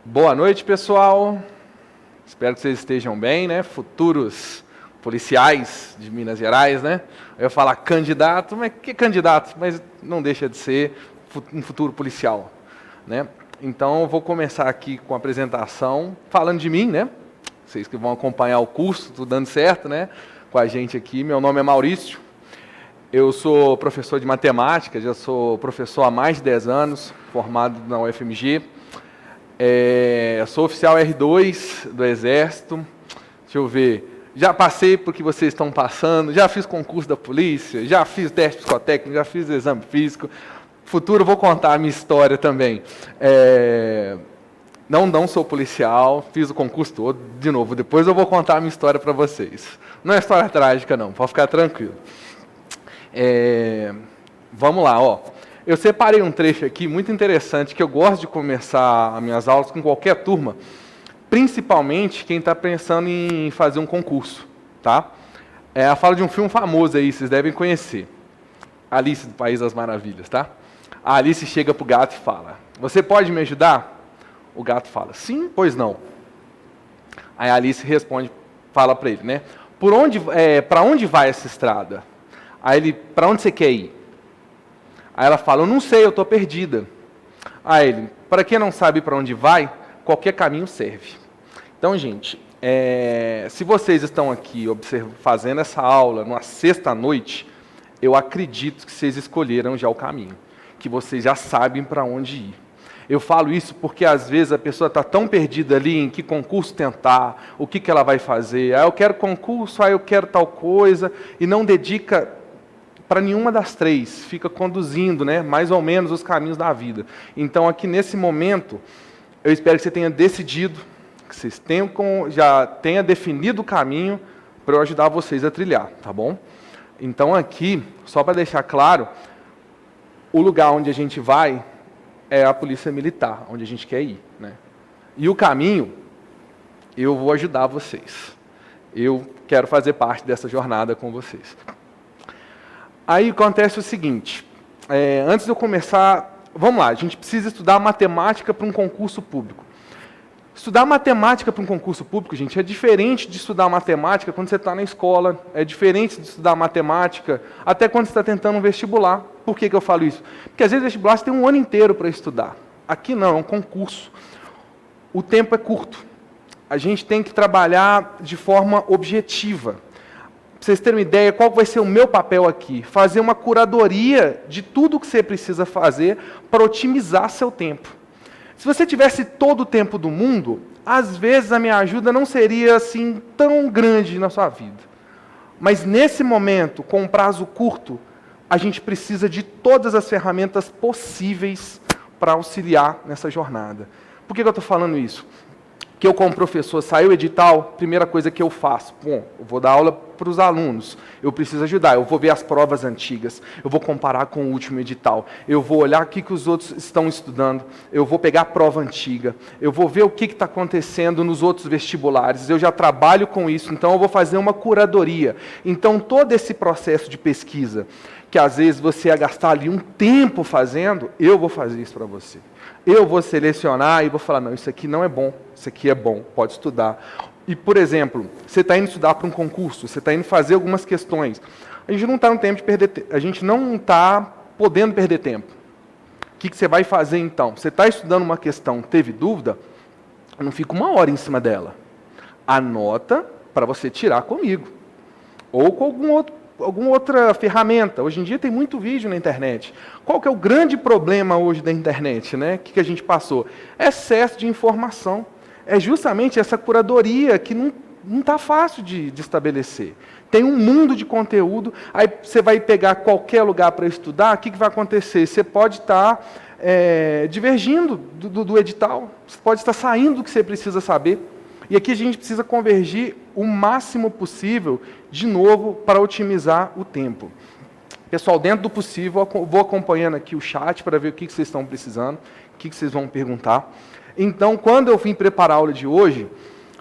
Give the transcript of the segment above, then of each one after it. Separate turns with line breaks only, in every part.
Boa noite, pessoal. Espero que vocês estejam bem, né? Futuros policiais de Minas Gerais, né? Eu ia falar candidato, mas que candidato? Mas não deixa de ser um futuro policial, né? Então, eu vou começar aqui com a apresentação, falando de mim, né? Vocês que vão acompanhar o curso, tudo dando certo, né? Com a gente aqui. Meu nome é Maurício. Eu sou professor de matemática, já sou professor há mais de 10 anos, formado na UFMG. Sou oficial R2 do Exército. Deixa eu ver. Já passei por que vocês estão passando, já fiz concurso da polícia, já fiz teste psicotécnico, já fiz exame físico. Futuro vou contar a minha história também. Não sou policial, fiz o concurso todo, de novo. Depois eu vou contar a minha história para vocês. Não é história trágica, não, pode ficar tranquilo. Vamos lá, ó. Eu separei um trecho aqui muito interessante, que eu gosto de começar as minhas aulas com qualquer turma, principalmente quem está pensando em fazer um concurso, tá? É a fala de um filme famoso aí, vocês devem conhecer. Alice do País das Maravilhas, tá? A Alice chega pro gato e fala: "Você pode me ajudar?" O gato fala: "Sim, pois não." Aí a Alice responde, fala para ele, né? Para onde vai essa estrada? Aí ele: "Para onde você quer ir?" Aí ela fala: "Eu não sei, eu estou perdida." Aí ele: "Para quem não sabe para onde vai, qualquer caminho serve." Então, gente, se vocês estão aqui fazendo essa aula numa sexta-noite, eu acredito que vocês escolheram já o caminho, que vocês já sabem para onde ir. Eu falo isso porque, às vezes, a pessoa está tão perdida ali em que concurso tentar, o que ela vai fazer. Eu quero concurso, eu quero tal coisa, e não dedica para nenhuma das três, fica conduzindo, né, mais ou menos os caminhos da vida. Então, aqui nesse momento, eu espero que você tenha decidido, que vocês já tenha definido o caminho para eu ajudar vocês a trilhar, tá bom? Então, aqui, só para deixar claro, o lugar onde a gente vai é a Polícia Militar, onde a gente quer ir, né? E o caminho, eu vou ajudar vocês. Eu quero fazer parte dessa jornada com vocês. Aí acontece o seguinte, antes de eu começar, vamos lá, a gente precisa estudar matemática para um concurso público. Estudar matemática para um concurso público, gente, é diferente de estudar matemática quando você está na escola, é diferente de estudar matemática até quando você está tentando um vestibular. Por que eu falo isso? Porque às vezes o vestibular você tem um ano inteiro para estudar. Aqui não, é um concurso. O tempo é curto. A gente tem que trabalhar de forma objetiva. Para vocês terem uma ideia, qual vai ser o meu papel aqui? Fazer uma curadoria de tudo que você precisa fazer para otimizar seu tempo. Se você tivesse todo o tempo do mundo, às vezes a minha ajuda não seria assim tão grande na sua vida. Mas nesse momento, com um prazo curto, a gente precisa de todas as ferramentas possíveis para auxiliar nessa jornada. Por que eu estou falando isso? Que eu, como professor, saiu o edital, primeira coisa que eu faço, eu vou dar aula para os alunos, eu preciso ajudar, eu vou ver as provas antigas, eu vou comparar com o último edital, eu vou olhar o que os outros estão estudando, eu vou pegar a prova antiga, eu vou ver o que está acontecendo nos outros vestibulares, eu já trabalho com isso, então eu vou fazer uma curadoria. Então, todo esse processo de pesquisa, que às vezes você ia gastar ali um tempo fazendo, eu vou fazer isso para você. Eu vou selecionar e vou falar: não, isso aqui não é bom, isso aqui é bom, pode estudar. E, por exemplo, você está indo estudar para um concurso, você está indo fazer algumas questões. A gente não está no tempo de perder tempo, a gente não está podendo perder tempo. O que você vai fazer então? Você está estudando uma questão, teve dúvida? Não fica uma hora em cima dela. Anota para você tirar comigo. Ou com alguma outra ferramenta. Hoje em dia tem muito vídeo na internet. Qual que é o grande problema hoje da internet, né? O que a gente passou? Excesso de informação. É justamente essa curadoria que não está fácil de estabelecer. Tem um mundo de conteúdo, aí você vai pegar qualquer lugar para estudar, o que vai acontecer? Você pode estar divergindo do edital, você pode estar saindo do que você precisa saber. E aqui a gente precisa convergir o máximo possível, de novo, para otimizar o tempo. Pessoal, dentro do possível, eu vou acompanhando aqui o chat para ver o que vocês estão precisando, o que vocês vão perguntar. Então, quando eu vim preparar a aula de hoje,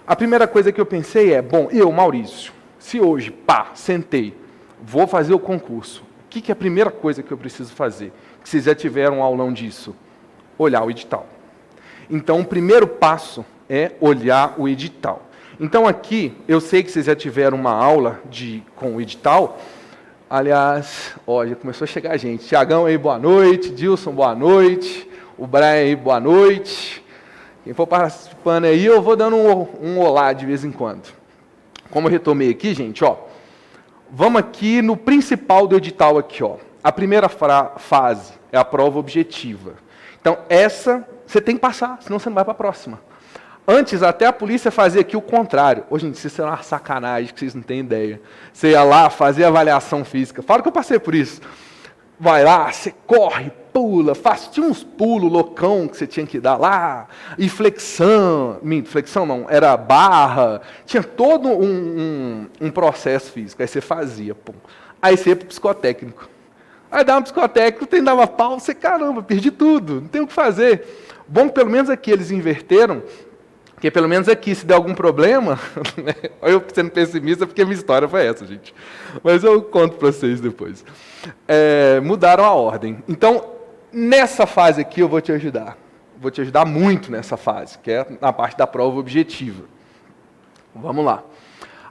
a primeira coisa que eu pensei é: bom, eu, Maurício, se hoje, sentei, vou fazer o concurso, o que é a primeira coisa que eu preciso fazer? Que vocês já tiveram um aulão disso? Olhar o edital. Então, o primeiro passo é olhar o edital. Então, aqui, eu sei que vocês já tiveram uma aula com o edital. Aliás, ó, já começou a chegar gente. Tiagão aí, boa noite. Dilson, boa noite. O Brian aí, boa noite. Quem for participando aí, eu vou dando um olá de vez em quando. Como eu retomei aqui, gente, ó, vamos aqui no principal do edital aqui, ó. A primeira fase é a prova objetiva. Então, essa você tem que passar, senão você não vai para a próxima. Antes, até a polícia fazia aqui o contrário. Hoje, gente, isso é uma sacanagem, que vocês não têm ideia. Você ia lá, fazia avaliação física. Fala que eu passei por isso. Vai lá, você corre, pula, tinha uns pulos loucão que você tinha que dar lá, e flexão não, era barra, tinha todo um processo físico, aí você fazia, pum. Aí você ia para o psicotécnico. Aí dava um psicotécnico, dava pau, você, caramba, perdi tudo, não tem o que fazer. Bom que pelo menos aqui eles inverteram, porque pelo menos aqui, se der algum problema, né, eu sendo pessimista, porque a minha história foi essa, gente. Mas eu conto para vocês depois. Mudaram a ordem. Então, nessa fase aqui eu vou te ajudar. Vou te ajudar muito nessa fase, que é na parte da prova objetiva. Vamos lá.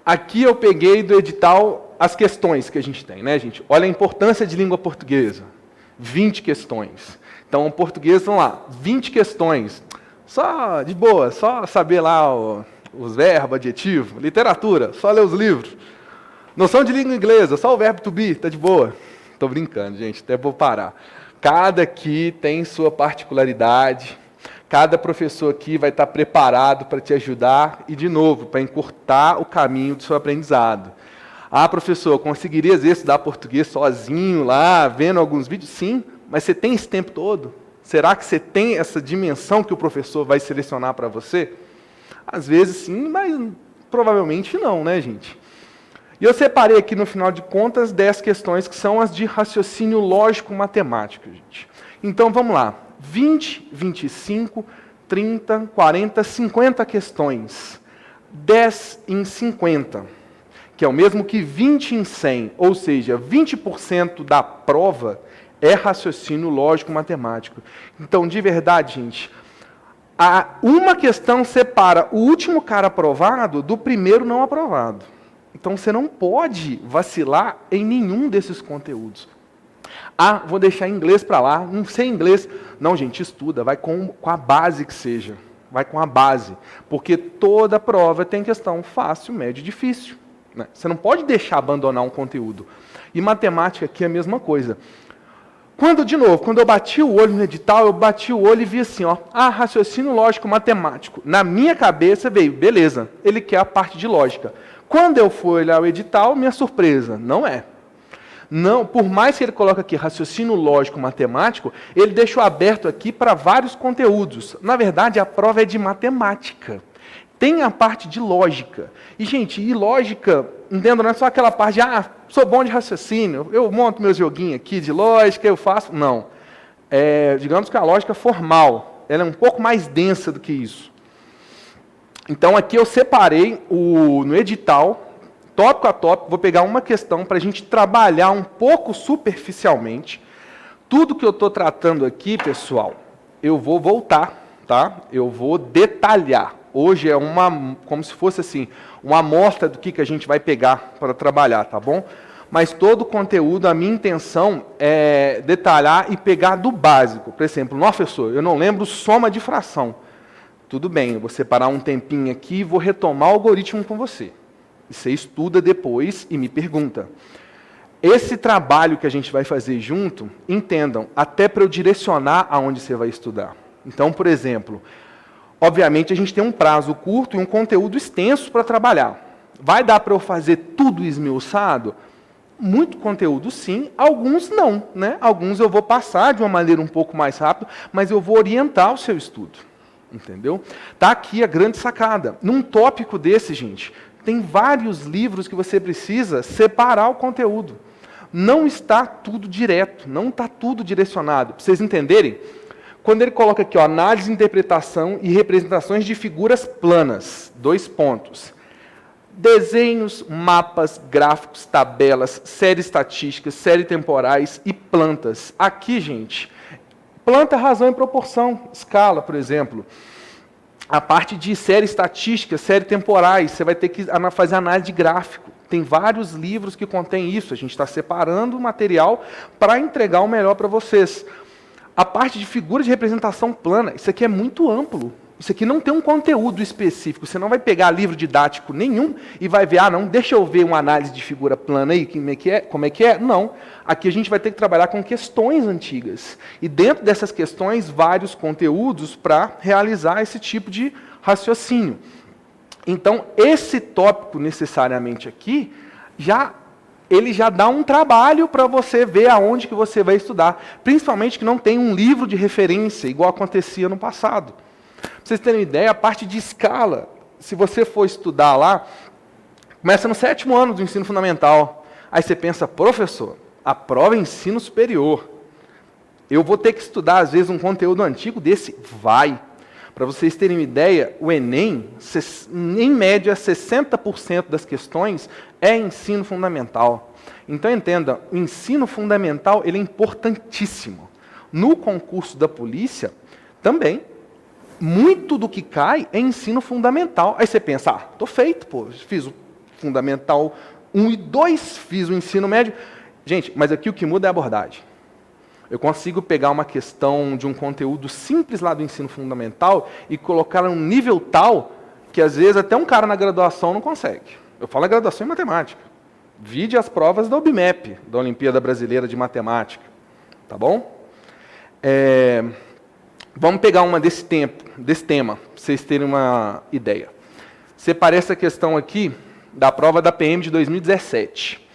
Aqui eu peguei do edital as questões que a gente tem, né, gente? Olha a importância de língua portuguesa. 20 questões. Então, o português, vamos lá, 20 questões. Só, de boa, só saber lá os verbos, adjetivos. Literatura, só ler os livros. Noção de língua inglesa, só o verbo to be, tá de boa. Estou brincando, gente, até vou parar. Cada aqui tem sua particularidade. Cada professor aqui vai estar preparado para te ajudar e, de novo, para encurtar o caminho do seu aprendizado. Ah, professor, conseguiria às vezes estudar português sozinho lá, vendo alguns vídeos? Sim, mas você tem esse tempo todo? Será que você tem essa dimensão que o professor vai selecionar para você? Às vezes sim, mas provavelmente não, né, gente? E eu separei aqui, no final de contas, 10 questões que são as de raciocínio lógico-matemático, gente. Então, vamos lá. 20, 25, 30, 40, 50 questões. 10 em 50, que é o mesmo que 20 em 100, ou seja, 20% da prova é raciocínio lógico-matemático. Então, de verdade, gente, uma questão separa o último cara aprovado do primeiro não aprovado. Então, você não pode vacilar em nenhum desses conteúdos. Ah, vou deixar inglês para lá, não sei inglês. Não, gente, estuda, vai com a base que seja. Vai com a base. Porque toda prova tem questão fácil, médio e difícil. Né? Você não pode deixar abandonar um conteúdo. E matemática aqui é a mesma coisa. Quando eu bati o olho no edital, eu bati o olho e vi assim, ó, raciocínio lógico matemático. Na minha cabeça veio, beleza, ele quer a parte de lógica. Quando eu fui olhar o edital, minha surpresa, não é. Não, por mais que ele coloque aqui raciocínio lógico matemático, ele deixou aberto aqui para vários conteúdos. Na verdade, a prova é de matemática. Tem a parte de lógica. E, gente, lógica, entendo, não é só aquela parte de, sou bom de raciocínio, eu monto meus joguinhos aqui de lógica, eu faço. Não. Digamos que a lógica formal, ela é um pouco mais densa do que isso. Então, aqui eu separei no edital, tópico a tópico, vou pegar uma questão para a gente trabalhar um pouco superficialmente. Tudo que eu estou tratando aqui, pessoal, eu vou voltar, tá? Eu vou detalhar. Hoje é como se fosse assim, uma amostra do que a gente vai pegar para trabalhar, tá bom? Mas todo o conteúdo, a minha intenção é detalhar e pegar do básico. Por exemplo, professor, eu não lembro soma de fração. Tudo bem, eu vou separar um tempinho aqui e vou retomar o algoritmo com você. E você estuda depois e me pergunta. Esse trabalho que a gente vai fazer junto, entendam, até para eu direcionar aonde você vai estudar. Então, por exemplo, obviamente a gente tem um prazo curto e um conteúdo extenso para trabalhar. Vai dar para eu fazer tudo esmiuçado? Muito conteúdo sim, alguns não, né? Alguns eu vou passar de uma maneira um pouco mais rápida, mas eu vou orientar o seu estudo. Entendeu? Tá aqui a grande sacada. Num tópico desse, gente, tem vários livros que você precisa separar o conteúdo. Não está tudo direto, não está tudo direcionado. Para vocês entenderem, quando ele coloca aqui, ó, análise, interpretação e representações de figuras planas, 2 pontos. Desenhos, mapas, gráficos, tabelas, séries estatísticas, séries temporais e plantas. Aqui, gente, planta, razão e proporção, escala, por exemplo. a parte de série estatística, série temporais, você vai ter que fazer análise de gráfico. Tem vários livros que contêm isso. A gente está separando o material para entregar o melhor para vocês. A parte de figura de representação plana, isso aqui é muito amplo. Isso aqui não tem um conteúdo específico. Você não vai pegar livro didático nenhum e vai ver, não, deixa eu ver uma análise de figura plana aí, como é que é? Não. Aqui a gente vai ter que trabalhar com questões antigas. E dentro dessas questões, vários conteúdos para realizar esse tipo de raciocínio. Então, esse tópico necessariamente aqui, ele já dá um trabalho para você ver aonde que você vai estudar. Principalmente que não tem um livro de referência, igual acontecia no passado. Para vocês terem uma ideia, a parte de escala, se você for estudar lá, começa no 7º ano do ensino fundamental. Aí você pensa, professor, a prova é ensino superior. Eu vou ter que estudar, às vezes, um conteúdo antigo desse? Vai. Para vocês terem uma ideia, o Enem, em média, 60% das questões é ensino fundamental. Então, entenda, o ensino fundamental ele é importantíssimo. No concurso da polícia, também, muito do que cai é ensino fundamental. Aí você pensa, estou feito, fiz o fundamental 1 e 2, fiz o ensino médio. Gente, mas aqui o que muda é a abordagem. Eu consigo pegar uma questão de um conteúdo simples lá do ensino fundamental e colocar num nível tal que, às vezes, até um cara na graduação não consegue. Eu falo a graduação em matemática. Vide as provas da OBMEP, da Olimpíada Brasileira de Matemática. Tá bom? Vamos pegar uma desse tema, para vocês terem uma ideia. Separei essa questão aqui da prova da PM de 2017.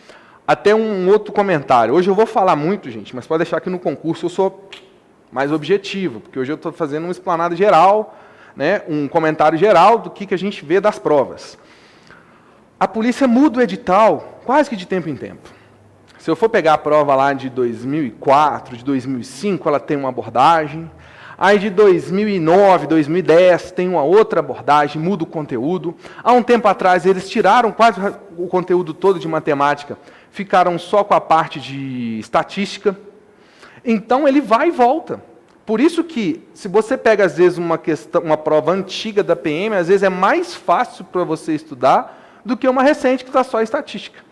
Até um outro comentário. Hoje eu vou falar muito, gente, mas pode deixar que no concurso eu sou mais objetivo, porque hoje eu estou fazendo uma explanada geral, né, um comentário geral do que a gente vê das provas. A polícia muda o edital quase que de tempo em tempo. Se eu for pegar a prova lá de 2004, de 2005, ela tem uma abordagem. Aí de 2009, 2010, tem uma outra abordagem, muda o conteúdo. Há um tempo atrás, eles tiraram quase o conteúdo todo de matemática, ficaram só com a parte de estatística. Então, ele vai e volta. Por isso que, se você pega, às vezes, uma prova antiga da PM, às vezes é mais fácil para você estudar do que uma recente que está só estatística.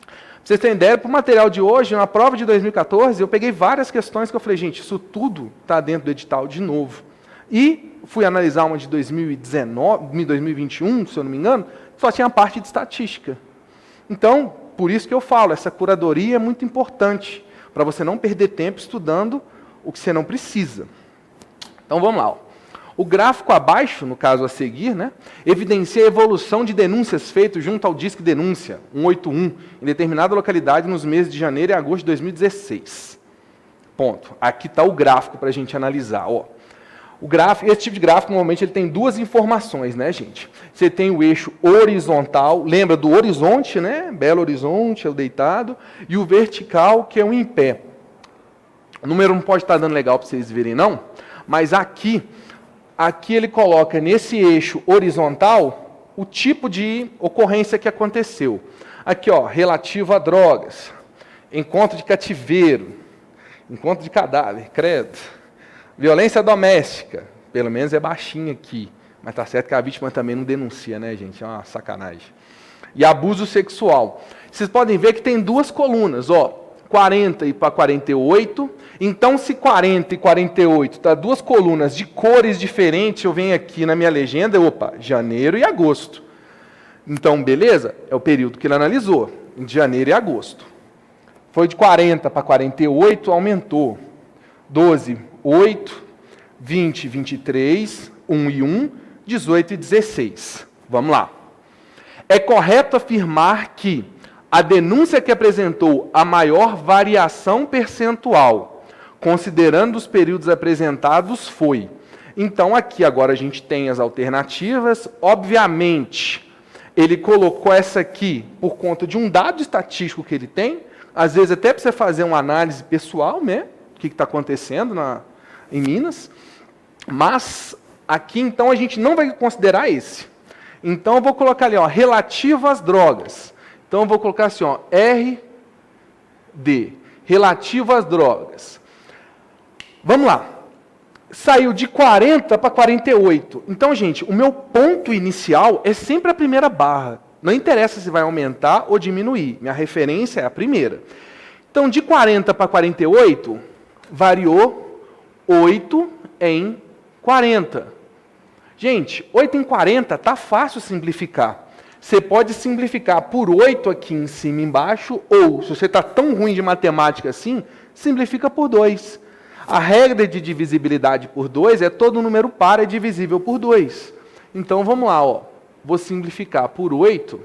Pra vocês terem ideia, para o material de hoje, na prova de 2014, eu peguei várias questões que eu falei, gente, isso tudo está dentro do edital de novo. E fui analisar uma de 2021, se eu não me engano, só tinha a parte de estatística. Então, por isso que eu falo, essa curadoria é muito importante, para você não perder tempo estudando o que você não precisa. Então, vamos lá. Ó. O gráfico abaixo, no caso a seguir, né, evidencia a evolução de denúncias feitas junto ao Disque Denúncia 181, em determinada localidade nos meses de janeiro e agosto de 2016. Ponto. Aqui está o gráfico para a gente analisar. Ó. O gráfico, esse tipo de gráfico, normalmente, ele tem duas informações, né, gente? Você tem o eixo horizontal, lembra do horizonte, né? Belo Horizonte, é o deitado, e o vertical, que é o em pé. O número não pode estar dando legal para vocês verem, não, mas aqui ele coloca nesse eixo horizontal o tipo de ocorrência que aconteceu. Aqui, ó, relativo a drogas, encontro de cativeiro, encontro de cadáver, credo, violência doméstica, pelo menos é baixinho aqui, mas tá certo que a vítima também não denuncia, né, gente? É uma sacanagem. E abuso sexual. Vocês podem ver que tem duas colunas, ó, 40 e para 48. Então, se 40 e 48 tá duas colunas de cores diferentes, eu venho aqui na minha legenda, opa, janeiro e agosto. Então, beleza? É o período que ele analisou, de janeiro e agosto. Foi de 40 para 48, aumentou. 12, 8, 20, 23, 1 e 1, 18 e 16. Vamos lá. É correto afirmar que a denúncia que apresentou a maior variação percentual, considerando os períodos apresentados, foi. Então, aqui agora a gente tem as alternativas. Obviamente, ele colocou essa aqui por conta de um dado estatístico que ele tem, às vezes até para você fazer uma análise pessoal, né? O que está acontecendo em Minas. Mas, aqui, então, a gente não vai considerar esse. Então, eu vou colocar ali, ó, relativo às drogas. Então, eu vou colocar assim, ó, RD, relativo às drogas. Vamos lá. saiu de 40 para 48. Então, gente, o meu ponto inicial é sempre a primeira barra. Não interessa se vai aumentar ou diminuir. Minha referência é a primeira. Então, de 40 para 48, variou 8 em 40. Gente, 8 em 40 está fácil simplificar. Você pode simplificar por 8 aqui em cima e embaixo, ou, se você está tão ruim de matemática assim, simplifica por 2. A regra de divisibilidade por 2 é todo número par é divisível por 2. Então, vamos lá, ó. Vou simplificar por 8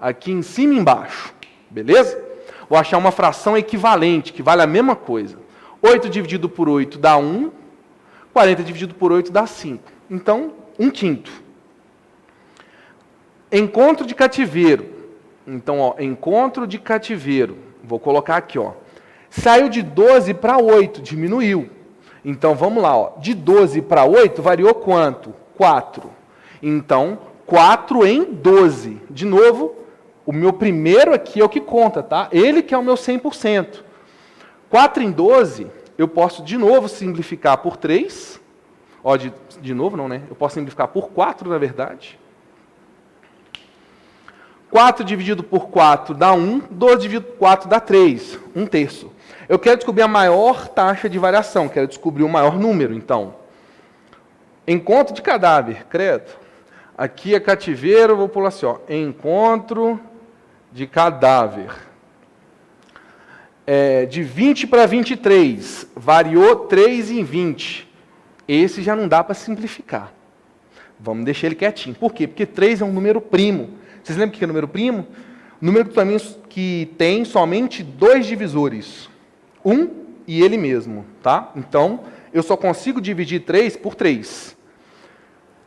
aqui em cima e embaixo. Beleza? Vou achar uma fração equivalente, que vale a mesma coisa. 8 dividido por 8 dá 1, 40 dividido por 8 dá 5. Então, 1/5. Encontro de cativeiro. Então, ó, encontro de cativeiro. Vou colocar aqui, ó. Saiu de 12 para 8, diminuiu. Então, vamos lá, ó. De 12 para 8, variou quanto? 4. Então, 4 em 12. De novo, o meu primeiro aqui é o que conta, tá? Ele que é o meu 100%. 4 em 12, eu posso de novo simplificar por 3. Ó, de novo não, né? Eu posso simplificar por 4, na verdade. 4 dividido por 4 dá 1. 12 dividido por 4 dá 3. 1/3. Eu quero descobrir a maior taxa de variação. Quero descobrir o maior número, então. Encontro de cadáver, credo. Aqui é cativeiro, eu vou pular assim, ó. Encontro de cadáver. De 20 para 23, variou 3 em 20. Esse já não dá para simplificar. Vamos deixar ele quietinho. Por quê? Porque 3 é um número primo. Vocês lembram o que é número primo? Número que tem somente 2 divisores. 1 e ele mesmo, tá? Então, eu só consigo dividir 3 por 3.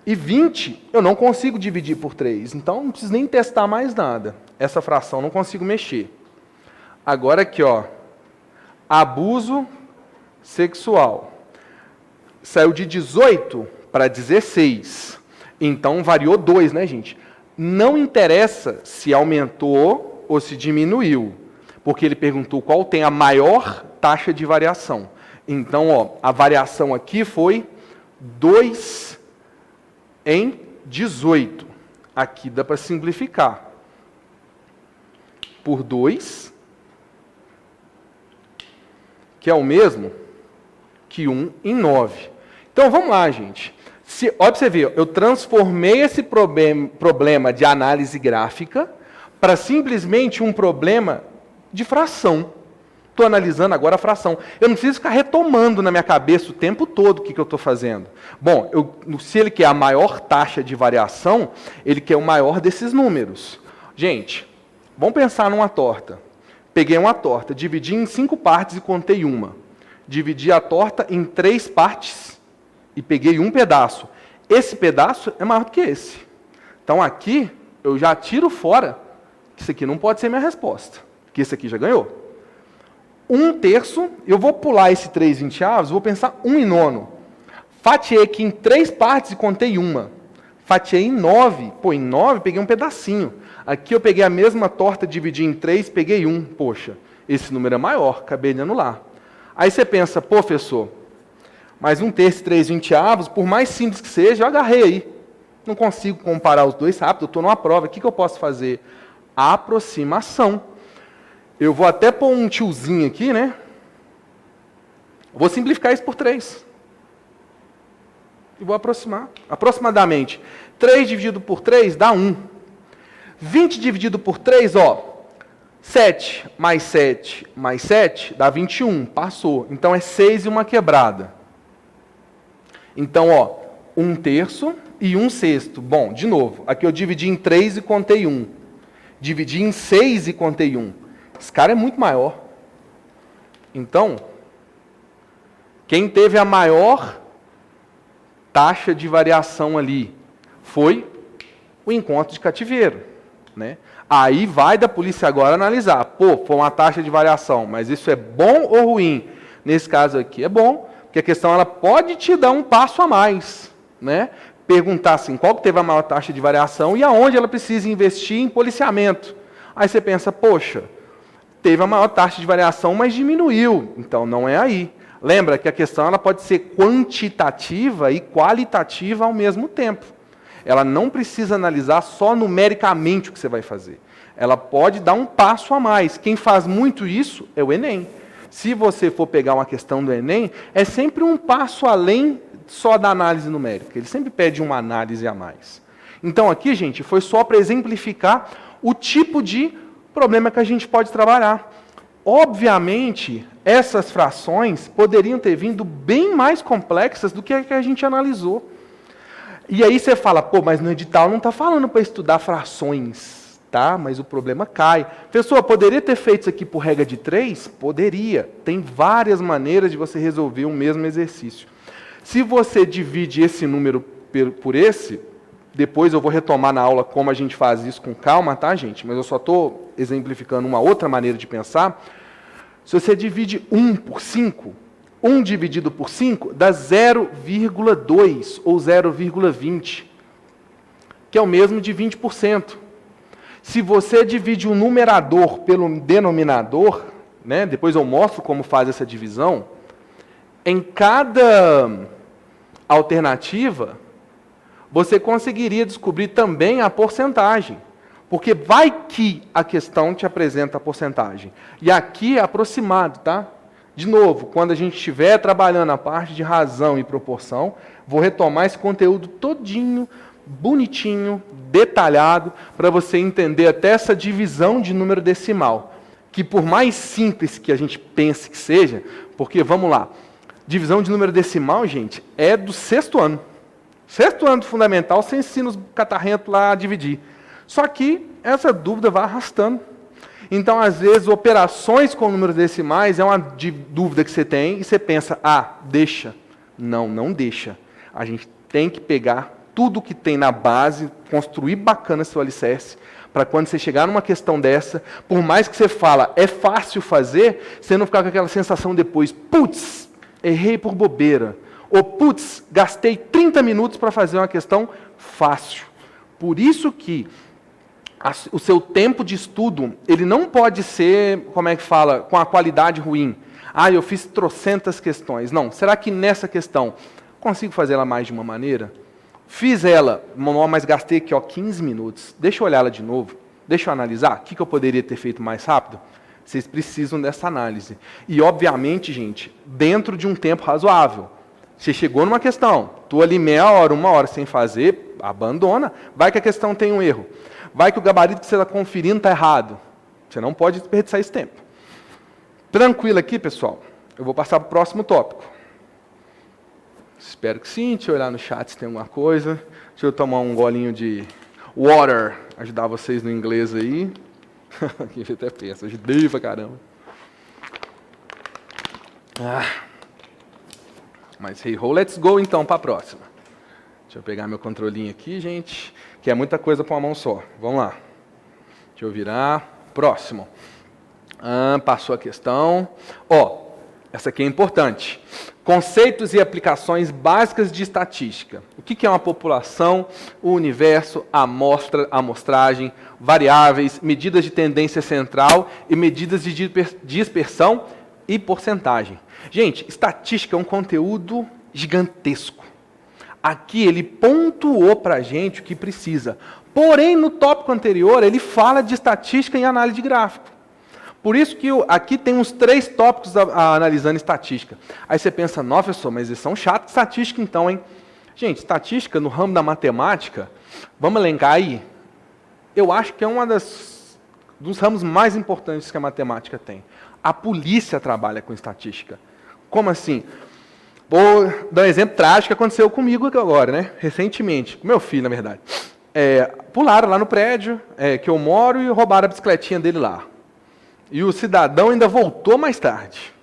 E 20, eu não consigo dividir por 3. Então, não preciso nem testar mais nada. Essa fração não consigo mexer. Agora aqui, ó. Abuso sexual. Saiu de 18 para 16. Então, variou 2, né, gente? Não interessa se aumentou ou se diminuiu. Porque ele perguntou qual tem a maior taxa de variação. Então, ó, a variação aqui foi 2 em 18. Aqui dá para simplificar. Por 2, que é o mesmo que 1 em 9. Então, vamos lá, gente. Olha para você ver, eu transformei esse problema de análise gráfica para simplesmente um problema de fração. Estou analisando agora a fração. Eu não preciso ficar retomando na minha cabeça o tempo todo o que eu estou fazendo. Bom, se ele quer a maior taxa de variação, ele quer o maior desses números. Gente, vamos pensar numa torta. Peguei uma torta, dividi em 5 partes e contei uma. Dividi a torta em 3 partes e peguei um pedaço. Esse pedaço é maior do que esse. Então aqui, eu já tiro fora que isso aqui não pode ser minha resposta. Porque esse aqui já ganhou. 1/3, eu vou pular esse 3/20, vou pensar 1 em 9. Fatiei aqui em 3 partes e contei uma. Fatiei em 9. Pô, em 9 peguei um pedacinho. Aqui eu peguei a mesma torta, dividi em 3, peguei 1. Poxa, esse número é maior, acabei de anular. Aí você pensa, pô, professor, mas 1/3 e 3/20, por mais simples que seja, eu agarrei aí. Não consigo comparar os dois rápido, eu estou numa prova. O que eu posso fazer? Aproximação. Eu vou até pôr um tiozinho aqui, né? Vou simplificar isso por 3. E vou aproximar. Aproximadamente. 3 dividido por 3 dá 1. 20 dividido por 3, ó. 7 mais 7 mais 7 dá 21. Passou. Então é 6 e uma quebrada. Então, ó, 1/3 e 1/6. Bom, de novo. Aqui eu dividi em 3 e contei 1. Dividi em 6 e contei 1. Esse cara é muito maior. Então, quem teve a maior taxa de variação ali foi o encontro de cativeiro, né? Aí vai da polícia agora analisar. Pô, foi uma taxa de variação, mas isso é bom ou ruim? Nesse caso aqui é bom, porque a questão ela pode te dar um passo a mais, né? Perguntar assim, qual que teve a maior taxa de variação e aonde ela precisa investir em policiamento. Aí você pensa, poxa, teve a maior taxa de variação, mas diminuiu. Então, não é aí. Lembra que a questão ela pode ser quantitativa e qualitativa ao mesmo tempo. Ela não precisa analisar só numericamente o que você vai fazer. Ela pode dar um passo a mais. Quem faz muito isso é o Enem. Se você for pegar uma questão do Enem, é sempre um passo além só da análise numérica. Ele sempre pede uma análise a mais. Então aqui, gente, foi só para exemplificar o tipo de problema que a gente pode trabalhar. Obviamente, essas frações poderiam ter vindo bem mais complexas do que a que a gente analisou. E aí você fala, pô, mas no edital não está falando para estudar frações, tá? Mas o problema cai. Pessoa, poderia ter feito isso aqui por regra de 3? Poderia. Tem várias maneiras de você resolver o mesmo exercício. Se você divide esse número por esse, depois eu vou retomar na aula como a gente faz isso com calma, tá, gente? Mas eu só estou exemplificando uma outra maneira de pensar. Se você divide 1 por 5, 1 dividido por 5 dá 0,2 ou 0,20, que é o mesmo de 20%. Se você divide o numerador pelo denominador, né, depois eu mostro como faz essa divisão, em cada alternativa, você conseguiria descobrir também a porcentagem. Porque vai que a questão te apresenta a porcentagem. E aqui é aproximado, tá? De novo, quando a gente estiver trabalhando a parte de razão e proporção, vou retomar esse conteúdo todinho, bonitinho, detalhado, para você entender até essa divisão de número decimal. Que por mais simples que a gente pense que seja, porque, vamos lá, divisão de número decimal, gente, é do 6º ano. 6º ano do fundamental, você ensina os catarrentos lá a dividir. Só que essa dúvida vai arrastando. Então, às vezes, operações com números decimais é uma dúvida que você tem e você pensa, deixa. Não, não deixa. A gente tem que pegar tudo que tem na base, construir bacana seu alicerce, para quando você chegar numa questão dessa, por mais que você fala, é fácil fazer, você não ficar com aquela sensação depois, putz, errei por bobeira. Ou, putz, gastei 30 minutos para fazer uma questão fácil. Por isso que o seu tempo de estudo, ele não pode ser, como é que fala, com a qualidade ruim. Eu fiz trocentas questões. Não, será que nessa questão, consigo fazer ela mais de uma maneira? Fiz ela, mas gastei aqui 15 minutos. Deixa eu olhar ela de novo. Deixa eu analisar. O que eu poderia ter feito mais rápido? Vocês precisam dessa análise. E, obviamente, gente, dentro de um tempo razoável. Você chegou numa questão, estou ali meia hora, 1 hora sem fazer, abandona. Vai que a questão tem um erro. Vai que o gabarito que você está conferindo está errado. Você não pode desperdiçar esse tempo. Tranquilo aqui, pessoal? Eu vou passar para o próximo tópico. Espero que sim. Deixa eu olhar no chat se tem alguma coisa. Deixa eu tomar um golinho de water, ajudar vocês no inglês aí. Aqui eu até penso, ajudei pra caramba. Mas hey ho, let's go então para a próxima. Deixa eu pegar meu controlinho aqui, gente, que é muita coisa para uma mão só. Vamos lá. Deixa eu virar. Próximo. Passou a questão. Essa aqui é importante. Conceitos e aplicações básicas de estatística. O que é uma população, o universo, a amostra, a amostragem, variáveis, medidas de tendência central e medidas de dispersão e porcentagem. Gente, estatística é um conteúdo gigantesco. Aqui ele pontuou para a gente o que precisa. Porém, no tópico anterior, ele fala de estatística e análise de gráfico. Por isso que aqui tem uns 3 tópicos analisando estatística. Aí você pensa, nossa, professor, mas eles são chatos estatística então, hein? Gente, estatística no ramo da matemática, vamos elencar aí? Eu acho que é uma dos ramos mais importantes que a matemática tem. A polícia trabalha com estatística. Como assim? Vou dar um exemplo trágico que aconteceu comigo agora, né? Recentemente, com meu filho, na verdade. Pularam lá no prédio que eu moro e roubaram a bicicletinha dele lá. E o cidadão ainda voltou mais tarde,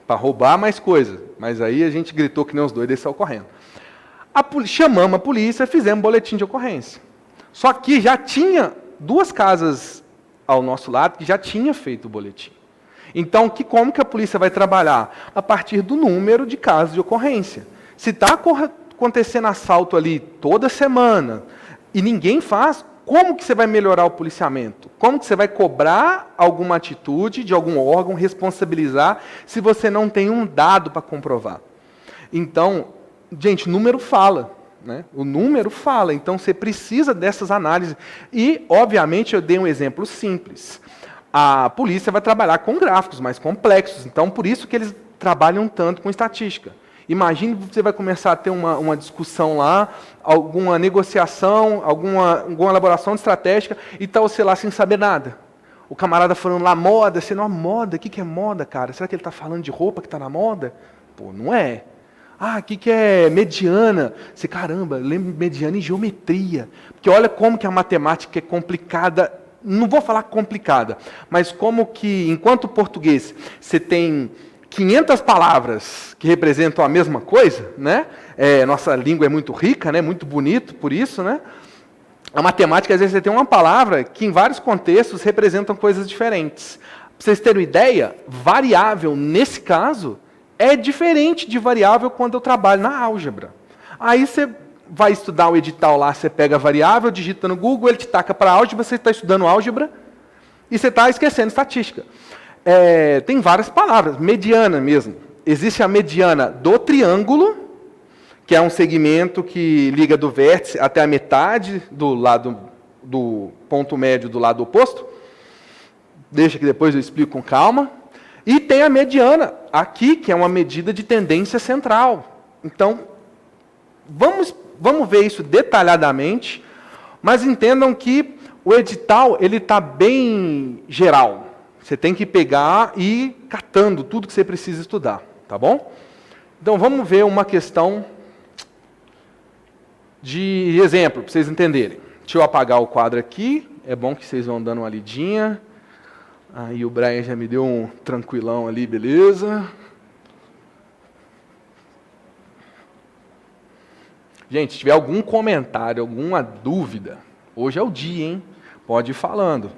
para roubar mais coisa. Mas aí a gente gritou que nem os doidos e saiu correndo. Chamamos a polícia, fizemos boletim de ocorrência. Só que já tinha 2 casas ao nosso lado que já tinha feito o boletim. Então, como que a polícia vai trabalhar? A partir do número de casos de ocorrência. Se está acontecendo assalto ali toda semana e ninguém faz, como que você vai melhorar o policiamento? Como que você vai cobrar alguma atitude de algum órgão, responsabilizar, se você não tem um dado para comprovar? Então, gente, número fala. Né? O número fala, então você precisa dessas análises. E, obviamente, eu dei um exemplo simples. A polícia vai trabalhar com gráficos mais complexos, então por isso que eles trabalham tanto com estatística. Imagine que você vai começar a ter uma discussão lá, alguma negociação, alguma elaboração estratégica, e está você lá sem saber nada. O camarada falando lá, moda, você não, moda, o que é moda, cara? Será que ele está falando de roupa que está na moda? Pô, não é. Ah, o que é mediana? Você, caramba, lembra mediana em geometria. Porque olha como que a matemática é complicada. Não vou falar complicada, mas como que, enquanto português, você tem 500 palavras que representam a mesma coisa, né? Nossa língua é muito rica, né? Muito bonito por isso, né? A matemática, às vezes, você tem uma palavra que, em vários contextos, representam coisas diferentes. Para vocês terem uma ideia, variável, nesse caso, é diferente de variável quando eu trabalho na álgebra. Aí você vai estudar o edital lá, você pega a variável, digita no Google, ele te taca para álgebra, você está estudando álgebra e você está esquecendo estatística. Tem várias palavras, mediana mesmo. Existe a mediana do triângulo, que é um segmento que liga do vértice até a metade do lado do ponto médio do lado oposto. Deixa que depois eu explico com calma. E tem a mediana aqui, que é uma medida de tendência central. Então, vamos ver isso detalhadamente, mas entendam que o edital ele está bem geral. Você tem que pegar e ir catando tudo que você precisa estudar, tá bom? Então, vamos ver uma questão de exemplo, para vocês entenderem. Deixa eu apagar o quadro aqui, é bom que vocês vão dando uma lidinha. Aí o Brian já me deu um tranquilão ali, beleza? Gente, se tiver algum comentário, alguma dúvida, hoje é o dia, hein? Pode ir falando.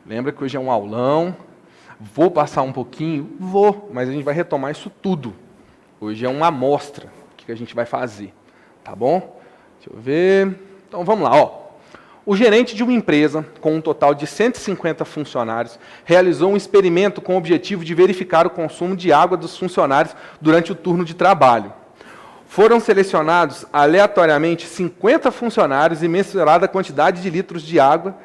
Lembra que hoje é um aulão. Vou passar um pouquinho? Vou, mas a gente vai retomar isso tudo. Hoje é uma amostra. O que a gente vai fazer? Tá bom? Deixa eu ver. Então vamos lá, ó. O gerente de uma empresa, com um total de 150 funcionários, realizou um experimento com o objetivo de verificar o consumo de água dos funcionários durante o turno de trabalho. Foram selecionados aleatoriamente 50 funcionários e mensurada a quantidade de litros de água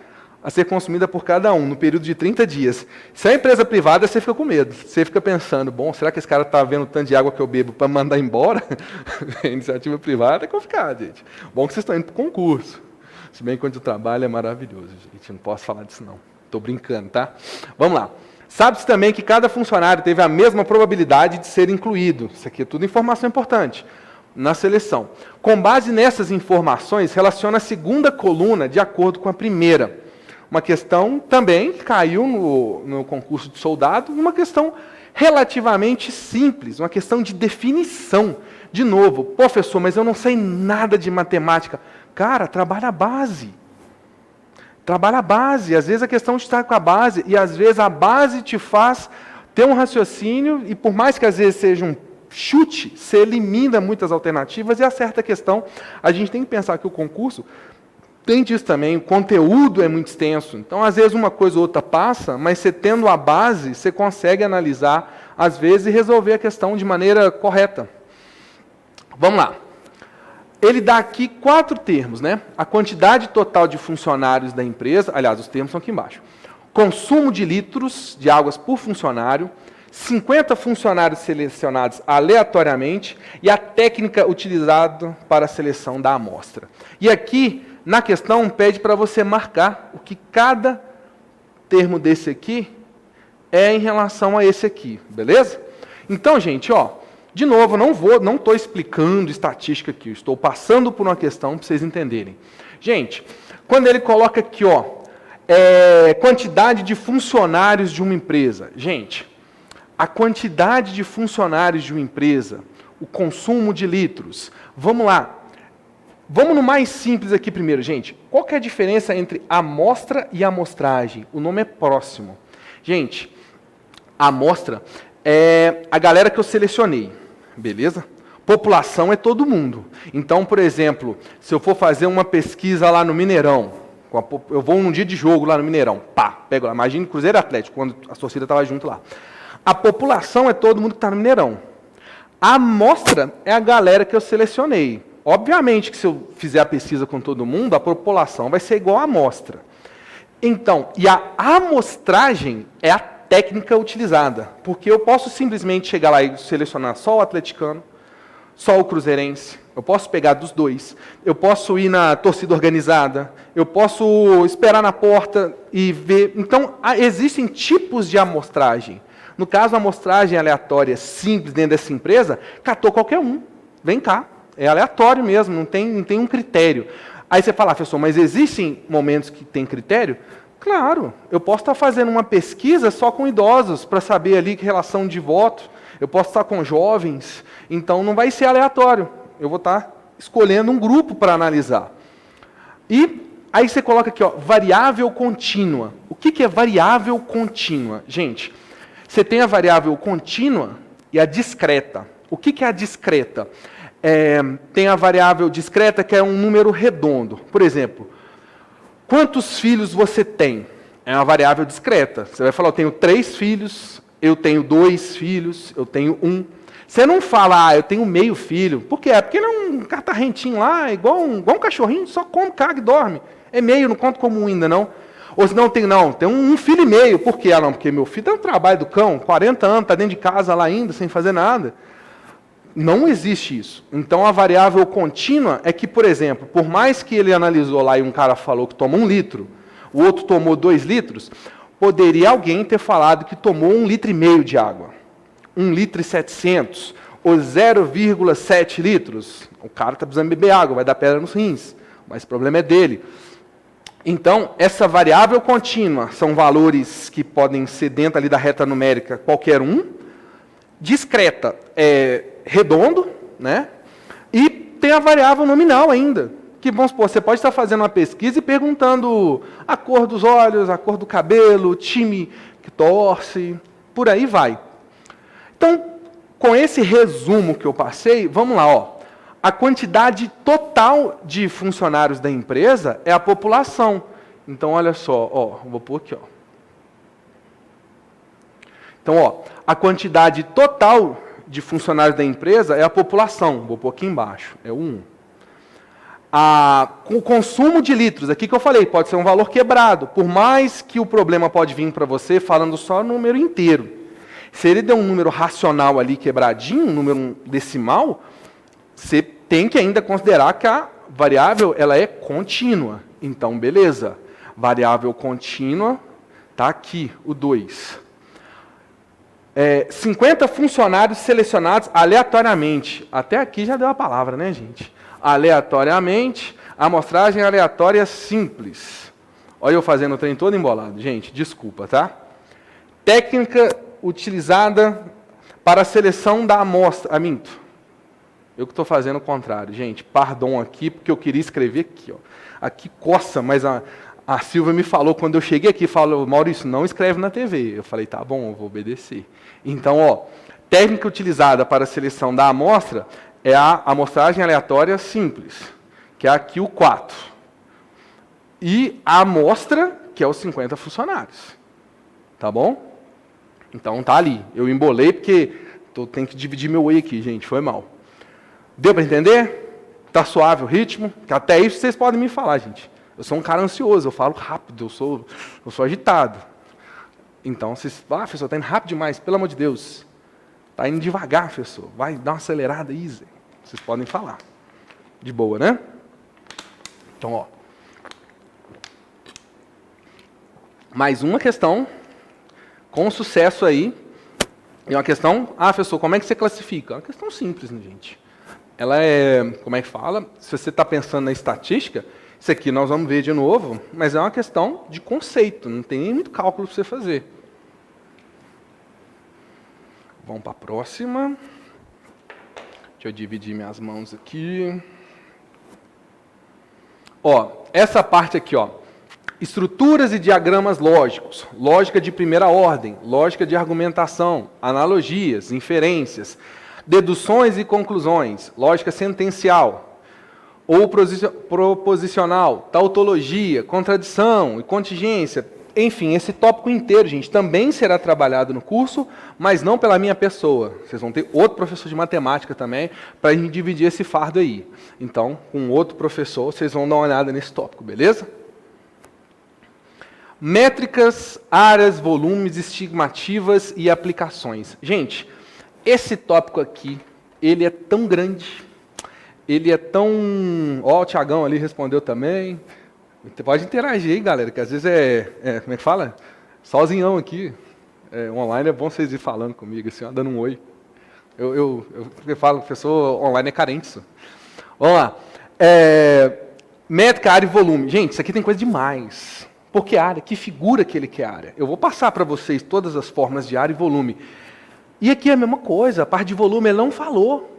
a ser consumida por cada um, no período de 30 dias. Se é empresa privada, você fica com medo. Você fica pensando, bom, será que esse cara está vendo o tanto de água que eu bebo para mandar embora? Iniciativa privada é complicado, gente. Bom que vocês estão indo para o concurso. Se bem que quando o trabalho é maravilhoso, gente. Não posso falar disso, não. Estou brincando, tá? Vamos lá. Sabe-se também que cada funcionário teve a mesma probabilidade de ser incluído. Isso aqui é tudo informação importante. Na seleção. Com base nessas informações, relaciona a segunda coluna de acordo com a primeira. Uma questão também que caiu no concurso de soldado, uma questão relativamente simples, uma questão de definição. De novo, professor, mas eu não sei nada de matemática. Cara, trabalha a base. Trabalha a base. Às vezes a questão de estar com a base, e às vezes a base te faz ter um raciocínio, e por mais que às vezes seja um chute, você elimina muitas alternativas e acerta a questão. A gente tem que pensar que o concurso tem disso também, o conteúdo é muito extenso. Então, às vezes, uma coisa ou outra passa, mas você tendo a base, você consegue analisar, às vezes, e resolver a questão de maneira correta. Vamos lá. Ele dá aqui 4 termos, né? A quantidade total de funcionários da empresa, aliás, os termos são aqui embaixo. Consumo de litros de águas por funcionário, 50 funcionários selecionados aleatoriamente e a técnica utilizada para a seleção da amostra. E aqui, na questão, pede para você marcar o que cada termo desse aqui é em relação a esse aqui, beleza? Então, gente, ó, de novo, não estou explicando estatística aqui, estou passando por uma questão para vocês entenderem. Gente, quando ele coloca aqui, ó, quantidade de funcionários de uma empresa. Gente, a quantidade de funcionários de uma empresa, o consumo de litros. Vamos lá. Vamos no mais simples aqui primeiro, gente. Qual que é a diferença entre amostra e amostragem? O nome é próximo. Gente, a amostra é a galera que eu selecionei, beleza? População é todo mundo. Então, por exemplo, se eu for fazer uma pesquisa lá no Mineirão, Eu vou num dia de jogo lá no Mineirão, pá, pego lá, imagine Cruzeiro e Atlético, quando a torcida estava junto lá. A população é todo mundo que está no Mineirão. A amostra é a galera que eu selecionei. Obviamente que se eu fizer a pesquisa com todo mundo, a população vai ser igual à amostra. Então, e a amostragem é a técnica utilizada, porque eu posso simplesmente chegar lá e selecionar só o atleticano, só o cruzeirense, eu posso pegar dos dois, eu posso ir na torcida organizada, eu posso esperar na porta e ver. Então, existem tipos de amostragem. No caso, a amostragem aleatória simples dentro dessa empresa, catou qualquer um, vem cá, é aleatório mesmo, não tem um critério. Aí você fala, professor, mas existem momentos que tem critério? Claro, eu posso estar fazendo uma pesquisa só com idosos, para saber ali que relação de voto, eu posso estar com jovens, então não vai ser aleatório, eu vou estar escolhendo um grupo para analisar. E aí você coloca aqui, ó, variável contínua. O que é variável contínua? Gente, você tem a variável contínua e a discreta. O que é a discreta? Tem a variável discreta, que é um número redondo. Por exemplo, quantos filhos você tem? É uma variável discreta. Você vai falar, eu tenho 3 filhos, eu tenho 2 filhos, eu tenho 1. Você não fala, eu tenho meio filho. Por quê? Porque ele é um catarrentinho lá, igual um cachorrinho, só come, caga e dorme. É meio, não conta como um ainda, não. Ou se não, tem um filho e meio. Por quê? Não, porque meu filho tem um trabalho do cão, 40 anos, está dentro de casa lá ainda, sem fazer nada. Não existe isso. Então, a variável contínua é que, por exemplo, por mais que ele analisou lá e um cara falou que toma 1 litro, o outro tomou 2 litros, poderia alguém ter falado que tomou 1,5 litro de água. 1,7 litro, ou 0,7 litros. O cara está precisando beber água, vai dar pedra nos rins, mas o problema é dele. Então, essa variável contínua são valores que podem ser dentro ali da reta numérica, qualquer um. Discreta é redondo, né? E tem a variável nominal ainda, que, vamos supor, você pode estar fazendo uma pesquisa e perguntando a cor dos olhos, a cor do cabelo, o time que torce, por aí vai. Então, com esse resumo que eu passei, vamos lá, ó. A quantidade total de funcionários da empresa é a população. Então, olha só, ó, vou pôr aqui, ó. Então, ó, a quantidade total de funcionários da empresa é a população. Vou pôr aqui embaixo, é o 1. O consumo de litros, aqui que eu falei, pode ser um valor quebrado. Por mais que o problema pode vir para você falando só o número inteiro. Se ele der um número racional ali quebradinho, um número decimal, você tem que ainda considerar que a variável ela é contínua. Então, beleza. Variável contínua, está aqui, o 2. 50 funcionários selecionados aleatoriamente. Até aqui já deu a palavra, né, gente? Aleatoriamente, amostragem aleatória simples. Olha eu fazendo o trem todo embolado. Gente, desculpa, tá? Técnica utilizada para a seleção da amostra. Minto. Eu que estou fazendo o contrário. Gente, pardon aqui, porque eu queria escrever aqui. Ó. Aqui coça, mas a Silvia me falou, quando eu cheguei aqui, falou, Maurício, não escreve na TV. Eu falei, tá bom, eu vou obedecer. Então, ó, técnica utilizada para a seleção da amostra é a amostragem aleatória simples, que é aqui o 4. E a amostra, que é os 50 funcionários. Tá bom? Então, tá ali. Eu embolei porque tenho que dividir meu whey aqui, gente, foi mal. Deu para entender? Tá suave o ritmo? Que até isso vocês podem me falar, gente. Eu sou um cara ansioso, eu falo rápido, eu sou agitado. Então, vocês professor, está indo rápido demais, pelo amor de Deus. Está indo devagar, professor. Vai dar uma acelerada aí, Zé. Vocês podem falar. De boa, né? Então, ó. Mais uma questão com sucesso aí. É uma questão, professor, como é que você classifica? É uma questão simples, né, gente? Ela é, como é que fala? Se você está pensando na estatística, isso aqui nós vamos ver de novo, mas é uma questão de conceito, não tem nem muito cálculo para você fazer. Vamos para a próxima. Deixa eu dividir minhas mãos aqui. Ó, essa parte aqui, ó. Estruturas e diagramas lógicos, lógica de primeira ordem, lógica de argumentação, analogias, inferências, deduções e conclusões, lógica sentencial. ou proposicional, tautologia, contradição e contingência. Enfim, esse tópico inteiro, gente, também será trabalhado no curso, mas não pela minha pessoa. Vocês vão ter outro professor de matemática também, para a gente dividir esse fardo aí. Então, com outro professor, vocês vão dar uma olhada nesse tópico, beleza? Métricas, áreas, volumes, estimativas e aplicações. Gente, esse tópico aqui, ele é tão grande, ele é tão... Ó, o Tiagão ali respondeu também. Você pode interagir aí, galera, que às vezes como é que fala? Sozinhão aqui. Online é bom vocês ir falando comigo, assim, ó, dando um oi. Eu falo, professor online é carente, isso. Vamos lá. Métrica, área e volume. Gente, isso aqui tem coisa demais. Por que área? Que figura que ele quer área? Eu vou passar para vocês todas as formas de área e volume. E aqui é a mesma coisa, a parte de volume ele não falou.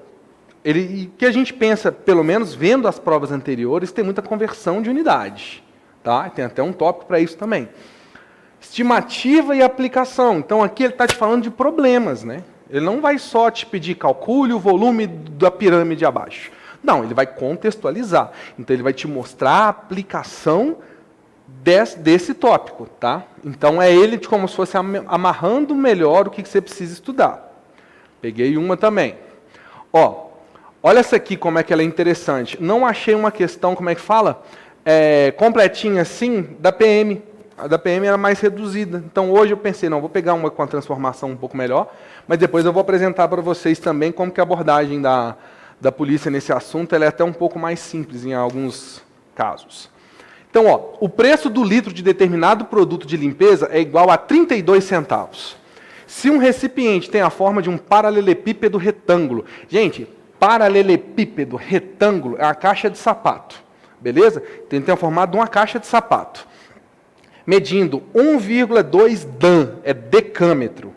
O que a gente pensa, pelo menos vendo as provas anteriores, tem muita conversão de unidade. Tá? Tem até um tópico para isso também. Estimativa e aplicação. Então aqui ele está te falando de problemas, né? Ele não vai só te pedir calcule o volume da pirâmide abaixo. Não, ele vai contextualizar. Então ele vai te mostrar a aplicação desse tópico. Tá? Então é ele como se fosse amarrando melhor o que você precisa estudar. Peguei uma também. Ó, olha essa aqui como é que ela é interessante. Não achei uma questão, como é que fala? Completinha assim, da PM. A da PM era mais reduzida. Então hoje eu pensei, não, vou pegar uma com a transformação um pouco melhor, mas depois eu vou apresentar para vocês também como que a abordagem da polícia nesse assunto ela é até um pouco mais simples em alguns casos. Então, ó, o preço do litro de determinado produto de limpeza é igual a 32 centavos. Se um recipiente tem a forma de um paralelepípedo retângulo, gente, paralelepípedo retângulo é uma caixa de sapato, beleza? Então, tem o formato de uma caixa de sapato. Medindo 1,2 dan, é decâmetro,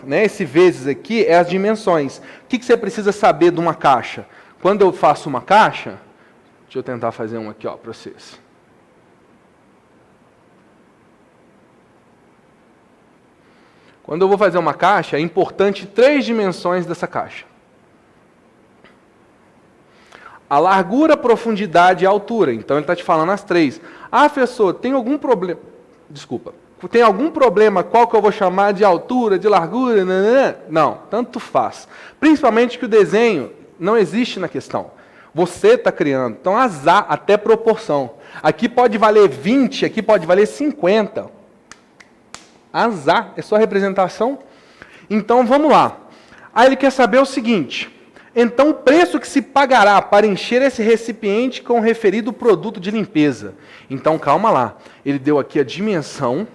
né, esse vezes aqui é as dimensões. O que você precisa saber de uma caixa? Quando eu faço uma caixa, deixa eu tentar fazer uma aqui para vocês. Quando eu vou fazer uma caixa, é importante 3 dimensões dessa caixa. A largura, a profundidade e a altura. Então, ele está te falando as 3. Ah, professor, tem algum problema... Desculpa. Tem algum problema qual que eu vou chamar de altura, de largura? Não, tanto faz. Principalmente que o desenho não existe na questão. Você está criando. Então, azar, até proporção. Aqui pode valer 20, aqui pode valer 50. Azar, é só representação. Então, vamos lá. Aí ele quer saber o seguinte... Então, o preço que se pagará para encher esse recipiente com o referido produto de limpeza. Então, calma lá. Ele deu aqui a dimensão,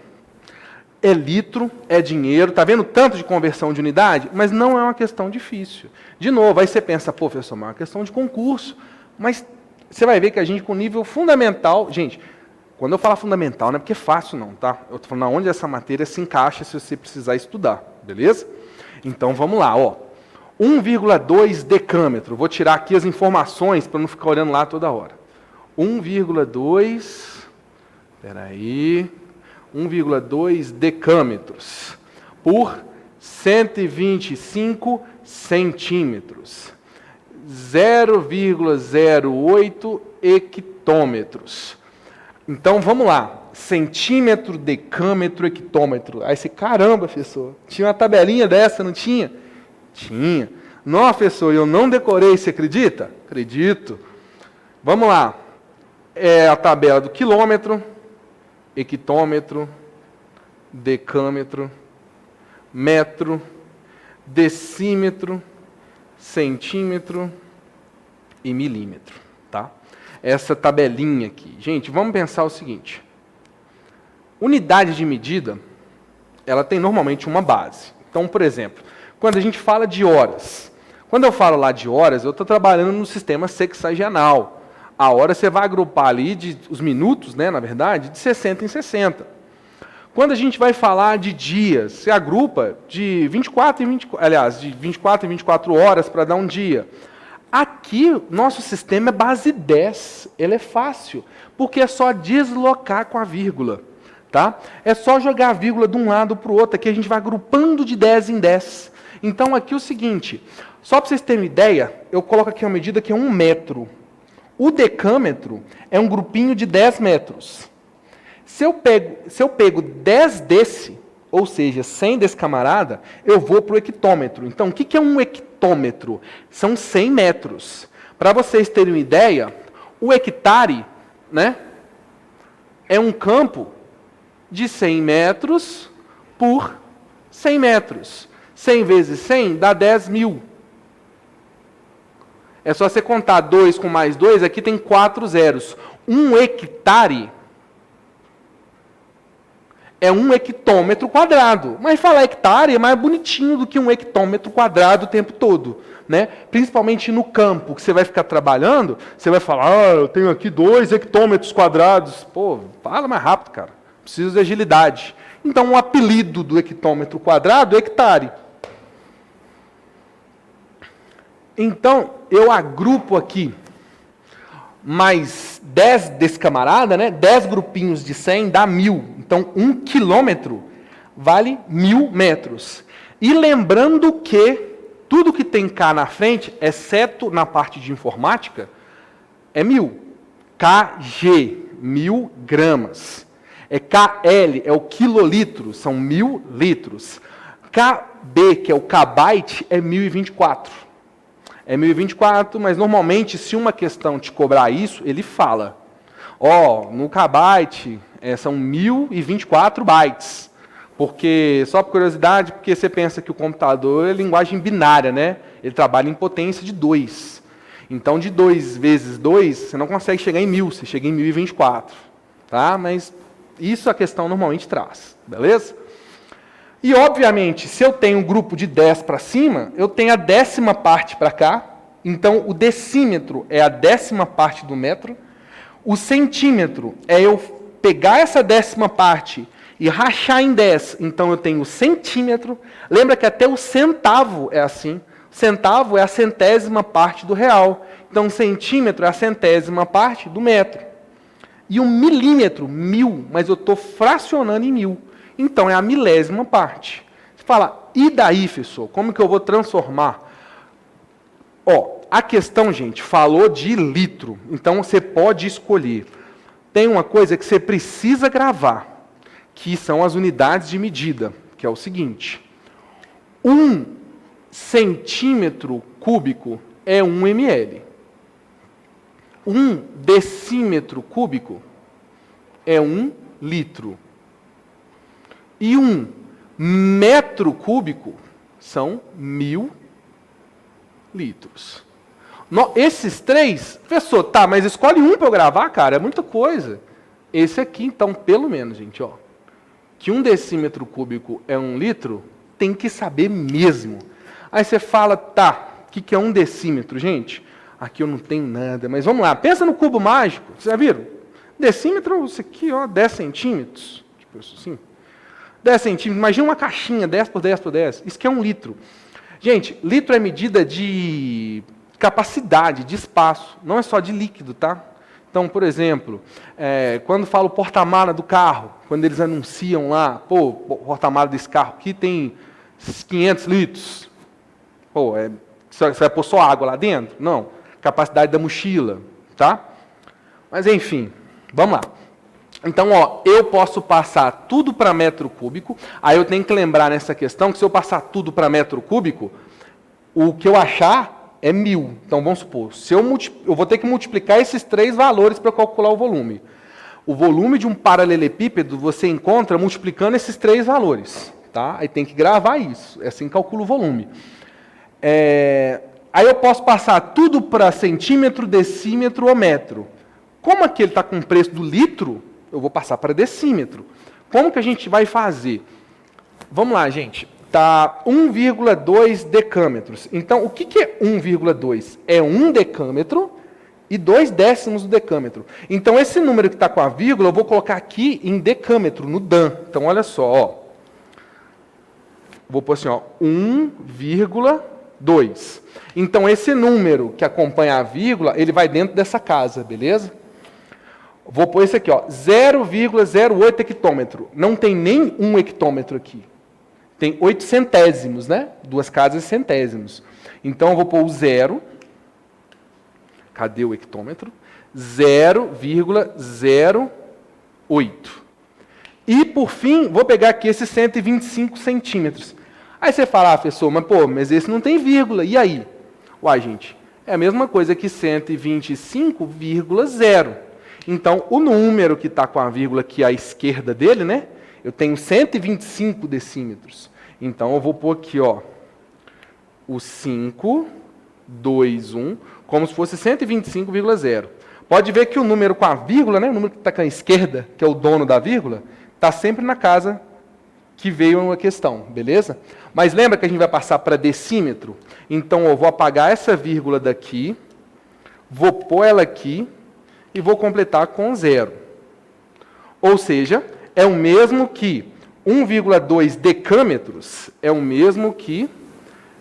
é litro, é dinheiro. Está vendo tanto de conversão de unidade? Mas não é uma questão difícil. De novo, aí você pensa, pô, professor, mas é uma questão de concurso. Mas você vai ver que a gente com nível fundamental... Gente, quando eu falo fundamental, não é porque é fácil não, tá? Eu estou falando onde essa matéria se encaixa se você precisar estudar, beleza? Então, vamos lá, ó. 1,2 decâmetro. Vou tirar aqui as informações para não ficar olhando lá toda hora. 1,2... Espera aí. 1,2 decâmetros por 125 centímetros. 0,08 hectômetros. Então, vamos lá. Centímetro, decâmetro, hectômetro. Aí você, caramba, professor, tinha uma tabelinha dessa, não tinha? Tinha. Não, professor, eu não decorei, você acredita? Acredito. Vamos lá. É a tabela do quilômetro, hectômetro, decâmetro, metro, decímetro, centímetro e milímetro. Tá? Essa tabelinha aqui. Gente, vamos pensar o seguinte. Unidade de medida, ela tem normalmente uma base. Então, por exemplo, quando a gente fala de horas, quando eu falo lá de horas, eu estou trabalhando no sistema sexagenal. A hora você vai agrupar ali, os minutos, né, na verdade, de 60 em 60. Quando a gente vai falar de dias, você agrupa de 24 em 24 horas para dar um dia. Aqui, nosso sistema é base 10. Ele é fácil, porque é só deslocar com a vírgula. Tá? É só jogar a vírgula de um lado para o outro. Aqui a gente vai agrupando de 10 em 10. Então, aqui é o seguinte, só para vocês terem uma ideia, eu coloco aqui uma medida que é 1 metro. O decâmetro é um grupinho de 10 metros. Se eu pego 10 desse, ou seja, 100 desse camarada, eu vou para o hectômetro. Então, o que é um hectômetro? São 100 metros. Para vocês terem uma ideia, o hectare, né, é um campo de 100 metros por 100 metros. 100 vezes 100 dá 10 mil. É só você contar 2 com mais 2, aqui tem 4 zeros. Um hectare é um hectômetro quadrado. Mas falar hectare é mais bonitinho do que um hectômetro quadrado o tempo todo. Né? Principalmente no campo, que você vai ficar trabalhando, você vai falar, eu tenho aqui 2 hectômetros quadrados. Pô, fala mais rápido, cara. Preciso de agilidade. Então, o apelido do hectômetro quadrado é hectare. Então, eu agrupo aqui mais 10 desse camarada, né? 10 grupinhos de 100 dá 1000. Então, 1 quilômetro vale 1000 metros. E lembrando que tudo que tem K na frente, exceto na parte de informática, é 1000. kg, 1000 gramas. KL é o quilolitro, são 1000 litros. KB, que é o kbyte, é 1024. É 1024, mas normalmente, se uma questão te cobrar isso, ele fala. No kbyte são 1024 bytes. Porque, só por curiosidade, porque você pensa que o computador é linguagem binária, né? Ele trabalha em potência de 2. Então, de 2 vezes 2, você não consegue chegar em 1000, você chega em 1024. Tá? Mas isso a questão normalmente traz. Beleza? E, obviamente, se eu tenho um grupo de 10 para cima, eu tenho a 10ª parte para cá. Então, o decímetro é a 10ª parte do metro. O centímetro é eu pegar essa 10ª parte e rachar em 10. Então, eu tenho o centímetro. Lembra que até o centavo é assim. O centavo é a 100ª parte do real. Então, o centímetro é a 100ª parte do metro. E o milímetro, 1000, mas eu estou fracionando em 1000. Então, é a 1000ª parte. Você fala, e daí, professor? Como que eu vou transformar? A questão, gente, falou de litro. Então, você pode escolher. Tem uma coisa que você precisa gravar, que são as unidades de medida, que é o seguinte. 1 centímetro cúbico é 1 ml. 1 decímetro cúbico é 1 litro. E 1 metro cúbico são 1000 litros. Esses 3, professor, tá, mas escolhe um para eu gravar, cara, é muita coisa. Esse aqui, então, pelo menos, gente, que 1 decímetro cúbico é 1 litro, tem que saber mesmo. Aí você fala, tá, o que é 1 decímetro, gente? Aqui eu não tenho nada, mas vamos lá, pensa no cubo mágico, vocês já viram? Decímetro, isso aqui, 10 centímetros, tipo isso assim. 10 centímetros, imagina uma caixinha, 10 por 10 por 10, isso que é 1 litro. Gente, litro é medida de capacidade, de espaço, não é só de líquido, tá? Então, por exemplo, quando fala o porta-mala do carro, quando eles anunciam lá, o porta-mala desse carro aqui tem 500 litros. Você vai pôr só água lá dentro? Não. Capacidade da mochila, tá? Mas, enfim, vamos lá. Então, eu posso passar tudo para metro cúbico, aí eu tenho que lembrar nessa questão que se eu passar tudo para metro cúbico, o que eu achar é 1000. Então, vamos supor, eu vou ter que multiplicar esses 3 valores para calcular o volume. O volume de um paralelepípedo você encontra multiplicando esses 3 valores. Tá? Aí tem que gravar isso, assim calcula o volume. Aí eu posso passar tudo para centímetro, decímetro ou metro. Como aqui ele está com o preço do litro, eu vou passar para decímetro. Como que a gente vai fazer? Vamos lá, gente. Está 1,2 decâmetros. Então, o que é 1,2? É 1 decâmetro e 2 décimos do decâmetro. Então, esse número que está com a vírgula, eu vou colocar aqui em decâmetro, no Dan. Então, olha só. Vou pôr assim, 1,2. Então, esse número que acompanha a vírgula, ele vai dentro dessa casa, beleza? Vou pôr esse aqui, 0,08 hectômetro. Não tem nem 1 hectômetro aqui. Tem 8 centésimos, né? 2 casas centésimos. Então, eu vou pôr o 0. Cadê o hectômetro? 0,08. E, por fim, vou pegar aqui esses 125 centímetros. Aí você fala, professor, mas esse não tem vírgula. E aí? Uai, gente, é a mesma coisa que 125,0. Então, o número que está com a vírgula aqui à esquerda dele, né? Eu tenho 125 decímetros. Então, eu vou pôr aqui, ó, o 5, 2, 1, como se fosse 125,0. Pode ver que o número com a vírgula, né? O número que está com a esquerda, que é o dono da vírgula, está sempre na casa que veio a questão, beleza? Mas lembra que a gente vai passar para decímetro? Então, eu vou apagar essa vírgula daqui, vou pôr ela aqui e vou completar com 0. Ou seja, é o mesmo que 1,2 decâmetros, é o mesmo que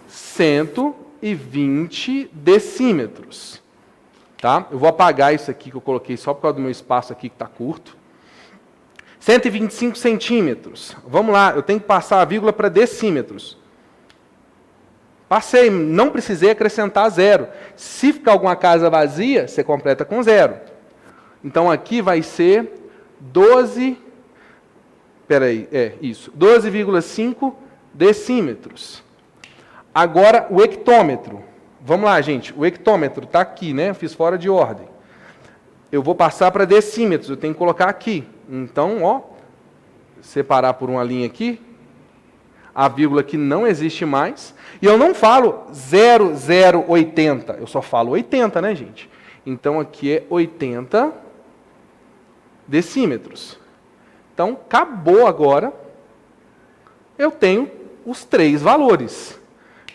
120 decímetros. Tá? Eu vou apagar isso aqui que eu coloquei só por causa do meu espaço aqui que está curto. 125 centímetros. Vamos lá, eu tenho que passar a vírgula para decímetros. Passei, não precisei acrescentar 0. Se ficar alguma casa vazia, você completa com 0. Então aqui vai ser 12,5 decímetros. Agora o hectômetro. Vamos lá, gente. O hectômetro está aqui, né? Eu fiz fora de ordem. Eu vou passar para decímetros. Eu tenho que colocar aqui. Então, ó, separar por uma linha aqui. A vírgula aqui não existe mais. E eu não falo 0,080. Eu só falo 80, né, gente? Então, aqui é 80 decímetros. Então, acabou agora. Eu tenho os 3 valores.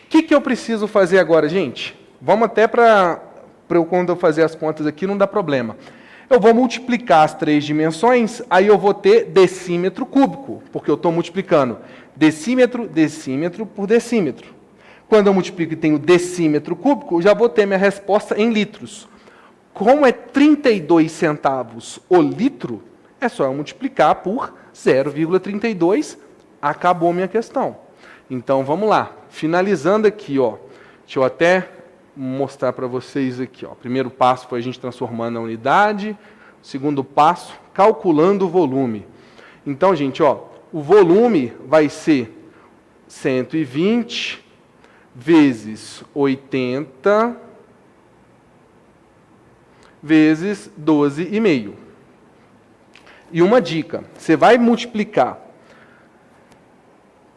O que eu preciso fazer agora, gente? Vamos até para quando eu fazer as contas aqui, não dá problema. Eu vou multiplicar as 3 dimensões, aí eu vou ter decímetro cúbico, porque eu estou multiplicando decímetro, decímetro por decímetro. Quando eu multiplico e tenho decímetro cúbico, eu já vou ter minha resposta em litros. Como é 32 centavos o litro, é só eu multiplicar por 0,32, acabou minha questão. Então, vamos lá. Finalizando aqui, ó. Deixa eu até mostrar para vocês aqui, ó. O primeiro passo foi a gente transformando a unidade. O segundo passo, calculando o volume. Então, gente, ó, o volume vai ser 120 vezes 80 vezes 12,5. E uma dica, você vai multiplicar.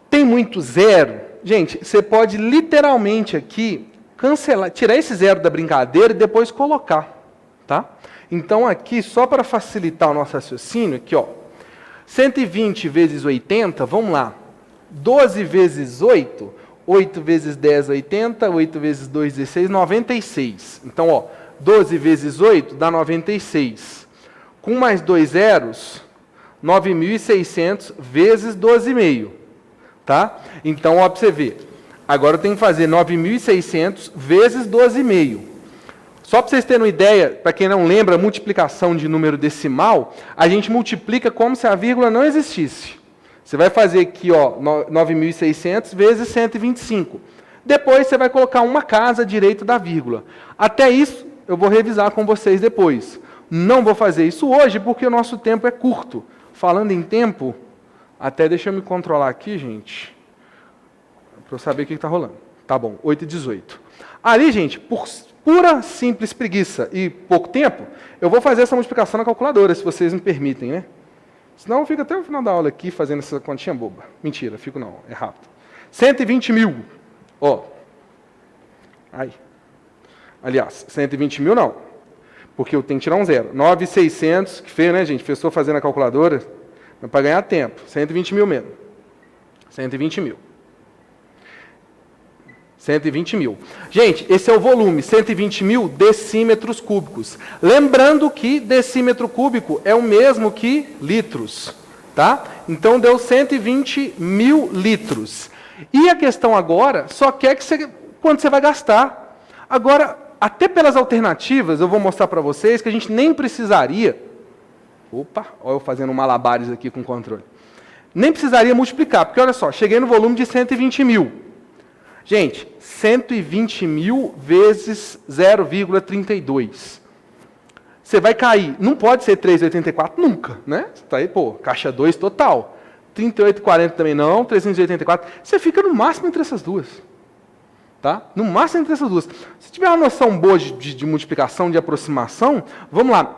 Tem muito zero? Gente, você pode literalmente aqui cancelar, tirar esse zero da brincadeira e depois colocar, tá? Então aqui, só para facilitar o nosso raciocínio, aqui ó, 120 vezes 80, vamos lá, 12 vezes 8, 8 vezes 10, 80, 8 vezes 2, 16, 96. Então ó, 12 vezes 8 dá 96. Com mais 2 zeros, 9.600 vezes 12,5. Tá? Então, ó, para você ver. Agora eu tenho que fazer 9.600 vezes 12,5. Só para vocês terem uma ideia, para quem não lembra, multiplicação de número decimal, a gente multiplica como se a vírgula não existisse. Você vai fazer aqui, ó, 9.600 vezes 125. Depois você vai colocar uma casa direito da vírgula. Até isso, eu vou revisar com vocês depois. Não vou fazer isso hoje, porque o nosso tempo é curto. Falando em tempo... Até deixa eu me controlar aqui, gente, para eu saber o que está rolando. Tá bom, 8h18. Ali, gente, por pura simples preguiça e pouco tempo, eu vou fazer essa multiplicação na calculadora, se vocês me permitem, né? Senão eu fico até o final da aula aqui fazendo essa continha boba. Mentira, fico não, é rápido. 120 mil, ó. Aí. Aliás, 120 mil não, porque eu tenho que tirar um zero. 9.600, que feio, né, gente? Professor fazendo a calculadora... Mas para ganhar tempo, 120 mil mesmo. 120 mil. 120 mil. Gente, esse é o volume, 120 mil decímetros cúbicos. Lembrando que decímetro cúbico é o mesmo que litros. Tá? Então, deu 120 mil litros. E a questão agora só quer que quanto você vai gastar. Agora, até pelas alternativas, eu vou mostrar para vocês que a gente nem precisaria... Opa, olha eu fazendo malabares aqui com o controle. Nem precisaria multiplicar, porque olha só, cheguei no volume de 120 mil. Gente, 120 mil vezes 0,32. Você vai cair. Não pode ser 3,84 nunca, né? Você tá aí, pô, caixa 2 total. 38,40 também não, 384. Você fica no máximo entre essas duas. Tá? No máximo entre essas duas. Se tiver uma noção boa de multiplicação, de aproximação, vamos lá.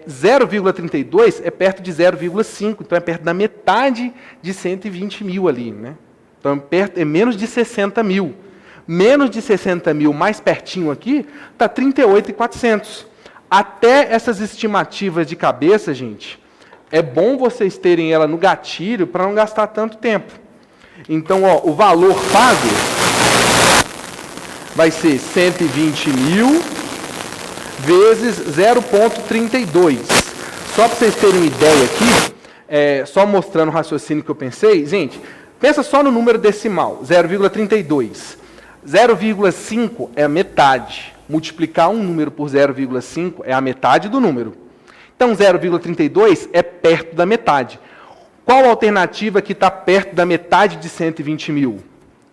0,32 é perto de 0,5, então é perto da metade de 120 mil ali, né? Então é menos de 60 mil. Menos de 60 mil, mais pertinho aqui, está 38,400. Até essas estimativas de cabeça, gente, é bom vocês terem ela no gatilho para não gastar tanto tempo. Então, ó, o valor pago vai ser 120 mil vezes 0,32. Só para vocês terem uma ideia aqui, só mostrando o raciocínio que eu pensei, gente, pensa só no número decimal, 0,32. 0,5 é a metade. Multiplicar um número por 0,5 é a metade do número. Então, 0,32 é perto da metade. Qual a alternativa que está perto da metade de 120 mil?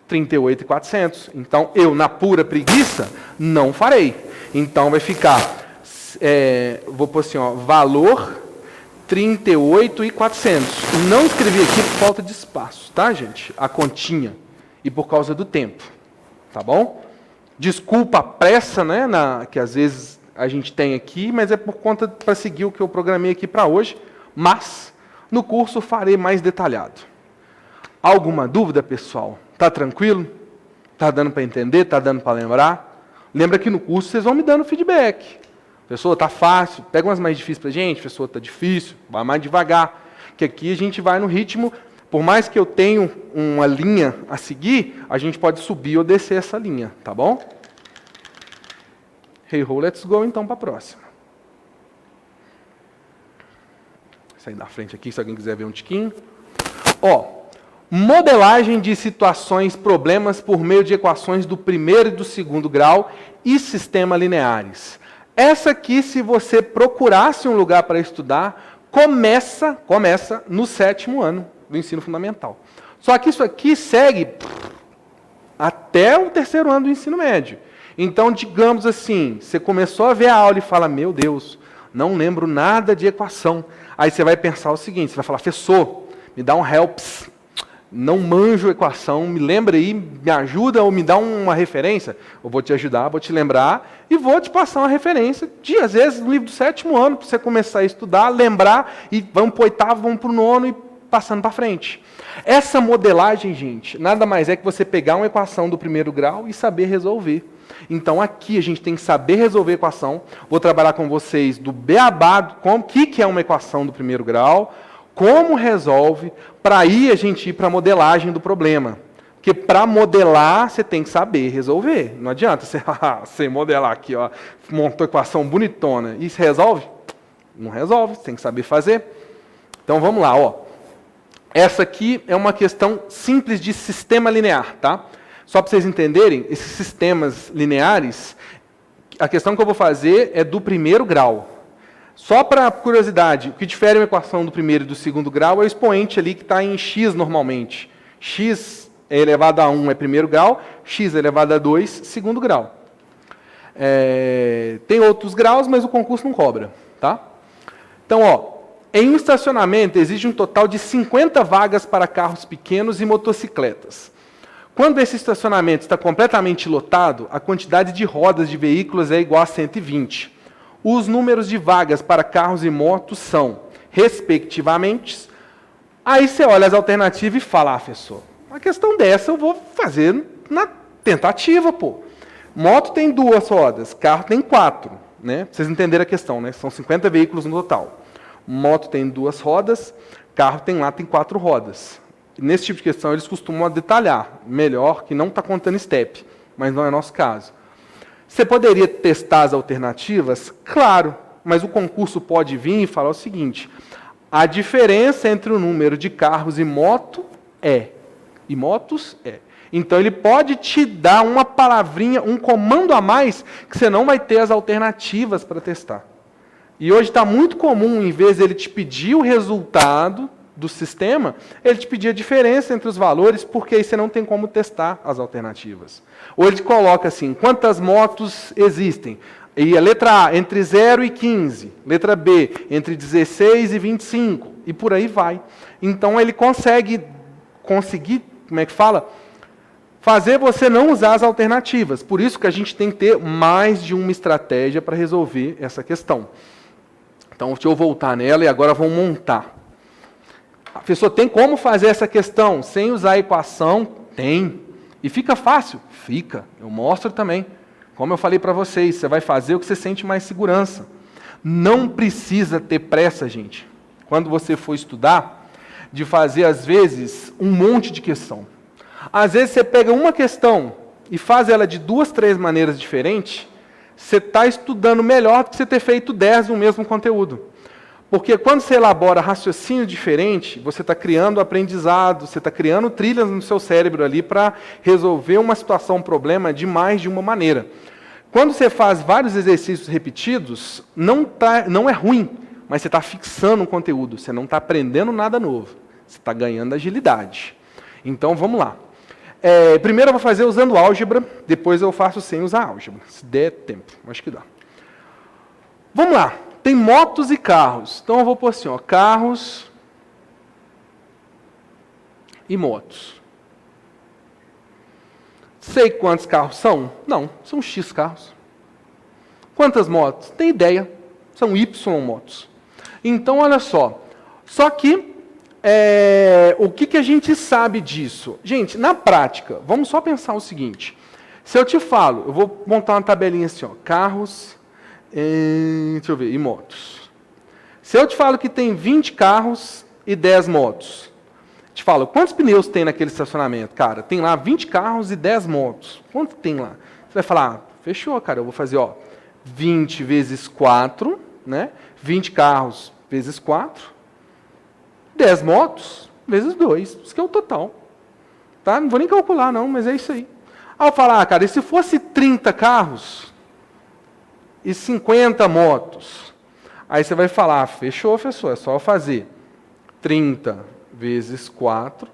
38,400. Então, eu, na pura preguiça, não farei. Então, vai ficar, vou pôr assim, ó, valor 38,400. Não escrevi aqui por falta de espaço, tá, gente? A continha. E por causa do tempo. Tá bom? Desculpa a pressa, né, que às vezes a gente tem aqui, mas é por conta para seguir o que eu programei aqui para hoje. Mas, no curso, farei mais detalhado. Alguma dúvida, pessoal? Tá tranquilo? Tá dando para entender? Tá dando para lembrar? Lembra que no curso vocês vão me dando feedback. Pessoa, tá fácil? Pega umas mais difíceis para a gente. Pessoa, tá difícil? Vai mais devagar. Que aqui a gente vai no ritmo, por mais que eu tenha uma linha a seguir, a gente pode subir ou descer essa linha, tá bom? Hey ho, let's go então para a próxima. Vou sair da frente aqui se alguém quiser ver um tiquinho. Ó, modelagem de situações, problemas por meio de equações do primeiro e do segundo grau e sistema lineares. Essa aqui, se você procurasse um lugar para estudar, começa no 7º ano do ensino fundamental. Só que isso aqui segue até o 3º ano do ensino médio. Então, digamos assim, você começou a ver a aula e fala, meu Deus, não lembro nada de equação. Aí você vai pensar o seguinte, você vai falar, professor, me dá um helps, não manjo equação, me lembra aí, me ajuda ou me dá uma referência. Eu vou te ajudar, vou te lembrar e vou te passar uma referência de, às vezes, no livro do 7º ano, para você começar a estudar, lembrar, e vamos para o 8º, vamos para o 9º e passando para frente. Essa modelagem, gente, nada mais é que você pegar uma equação do primeiro grau e saber resolver. Então, aqui a gente tem que saber resolver a equação. Vou trabalhar com vocês do beabá, o que é uma equação do primeiro grau, como resolve, para aí a gente ir para a modelagem do problema. Porque para modelar, você tem que saber resolver. Não adianta você modelar aqui, ó, montou a equação bonitona. E se resolve? Não resolve, você tem que saber fazer. Então, vamos lá, ó. Essa aqui é uma questão simples de sistema linear, tá? Só para vocês entenderem, esses sistemas lineares, a questão que eu vou fazer é do primeiro grau. Só para curiosidade, o que difere uma equação do primeiro e do segundo grau é o expoente ali que está em x normalmente. X elevado a 1 é primeiro grau, x elevado a 2, segundo grau. Tem outros graus, mas o concurso não cobra. Tá? Então, ó, em um estacionamento existe um total de 50 vagas para carros pequenos e motocicletas. Quando esse estacionamento está completamente lotado, a quantidade de rodas de veículos é igual a 120. Os números de vagas para carros e motos são, respectivamente... Aí você olha as alternativas e fala, professor, uma questão dessa eu vou fazer na tentativa, pô. Moto tem 2 rodas, carro tem 4. Né? Pra vocês entenderem a questão, né? São 50 veículos no total. Moto tem 2 rodas, carro tem 4 rodas. Nesse tipo de questão, eles costumam detalhar melhor, que não está contando step, mas não é nosso caso. Você poderia testar as alternativas? Claro, mas o concurso pode vir e falar o seguinte, a diferença entre o número de carros e motos é. Então, ele pode te dar uma palavrinha, um comando a mais, que você não vai ter as alternativas para testar. E hoje está muito comum, em vez de ele te pedir o resultado, do sistema, ele te pedia a diferença entre os valores, porque aí você não tem como testar as alternativas. Ou ele te coloca assim, quantas motos existem? E a letra A, entre 0 e 15. Letra B, entre 16 e 25. E por aí vai. Então ele conseguir, como é que fala? Fazer você não usar as alternativas. Por isso que a gente tem que ter mais de uma estratégia para resolver essa questão. Então, deixa eu voltar nela e agora vamos montar. A pessoa tem como fazer essa questão sem usar a equação? Tem. E fica fácil? Fica. Eu mostro também. Como eu falei para vocês, você vai fazer o que você sente mais segurança. Não precisa ter pressa, gente, quando você for estudar, de fazer, às vezes, um monte de questão. Às vezes, você pega uma questão e faz ela de 2, 3 maneiras diferentes, você está estudando melhor do que você ter feito 10 no mesmo conteúdo. Porque quando você elabora raciocínio diferente, você está criando aprendizado, você está criando trilhas no seu cérebro ali para resolver uma situação, um problema de mais de uma maneira. Quando você faz vários exercícios repetidos, não é ruim, mas você está fixando o conteúdo, você não está aprendendo nada novo, você está ganhando agilidade. Então, vamos lá. Primeiro eu vou fazer usando álgebra, depois eu faço sem usar álgebra, se der tempo, acho que dá. Vamos lá. Tem motos e carros. Então eu vou pôr assim, ó, carros e motos. Sei quantos carros são? Não, são X carros. Quantas motos? Tem ideia, são Y motos. Então, olha só. Só que, o que a gente sabe disso? Gente, na prática, vamos só pensar o seguinte. Se eu te falo, eu vou montar uma tabelinha assim, ó, carros... deixa eu ver, e motos. Se eu te falo que tem 20 carros e 10 motos, te falo, quantos pneus tem naquele estacionamento? Cara, tem lá 20 carros e 10 motos. Quanto tem lá? Você vai falar, fechou, cara, eu vou fazer, ó, 20 vezes 4, né? 20 carros vezes 4, 10 motos vezes 2, isso que é o total. Tá? Não vou nem calcular, não, mas é isso aí. Aí eu falar, cara, e se fosse 30 carros e 50 motos? Aí você vai falar, fechou, professor, é só fazer 30 vezes 4,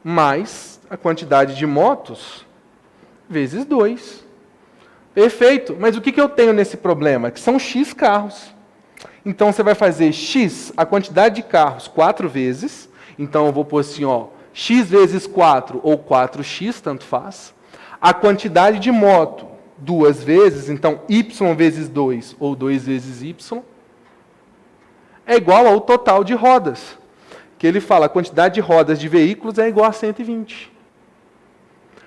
mais a quantidade de motos, vezes 2. Perfeito, mas o que eu tenho nesse problema? Que são X carros. Então você vai fazer X, a quantidade de carros, 4 vezes. Então eu vou pôr assim, ó, X vezes 4 ou 4X, tanto faz. A quantidade de moto, 2 vezes, então Y vezes 2 ou 2 vezes Y, é igual ao total de rodas. Que ele fala, a quantidade de rodas de veículos é igual a 120.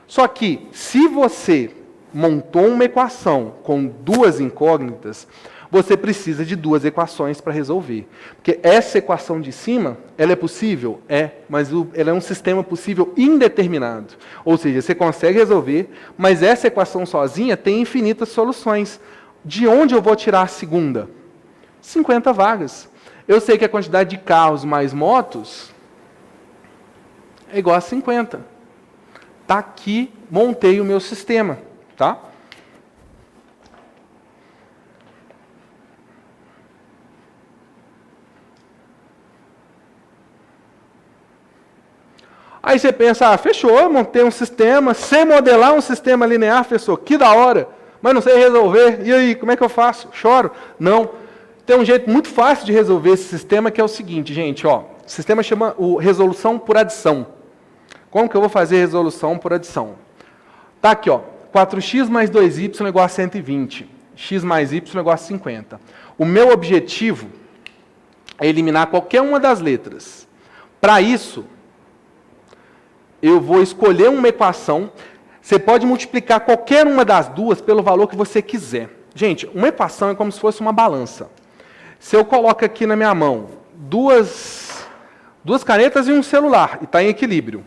Só que, se você montou uma equação com 2 incógnitas, você precisa de 2 equações para resolver. Porque essa equação de cima, ela é possível? É, mas ela é um sistema possível indeterminado. Ou seja, você consegue resolver, mas essa equação sozinha tem infinitas soluções. De onde eu vou tirar a segunda? 50 vagas. Eu sei que a quantidade de carros mais motos é igual a 50. Está aqui, montei o meu sistema. Tá? Aí você pensa, fechou, montei um sistema, sei modelar um sistema linear, professor, que da hora, mas não sei resolver, e aí, como é que eu faço? Choro? Não. Tem um jeito muito fácil de resolver esse sistema, que é o seguinte, gente, ó, o sistema chama resolução por adição. Como que eu vou fazer resolução por adição? Tá aqui, ó, 4x mais 2y é igual a 120, x mais y é igual a 50. O meu objetivo é eliminar qualquer uma das letras. Para isso, eu vou escolher uma equação. Você pode multiplicar qualquer uma das duas pelo valor que você quiser. Gente, uma equação é como se fosse uma balança. Se eu coloco aqui na minha mão duas canetas e um celular, e está em equilíbrio.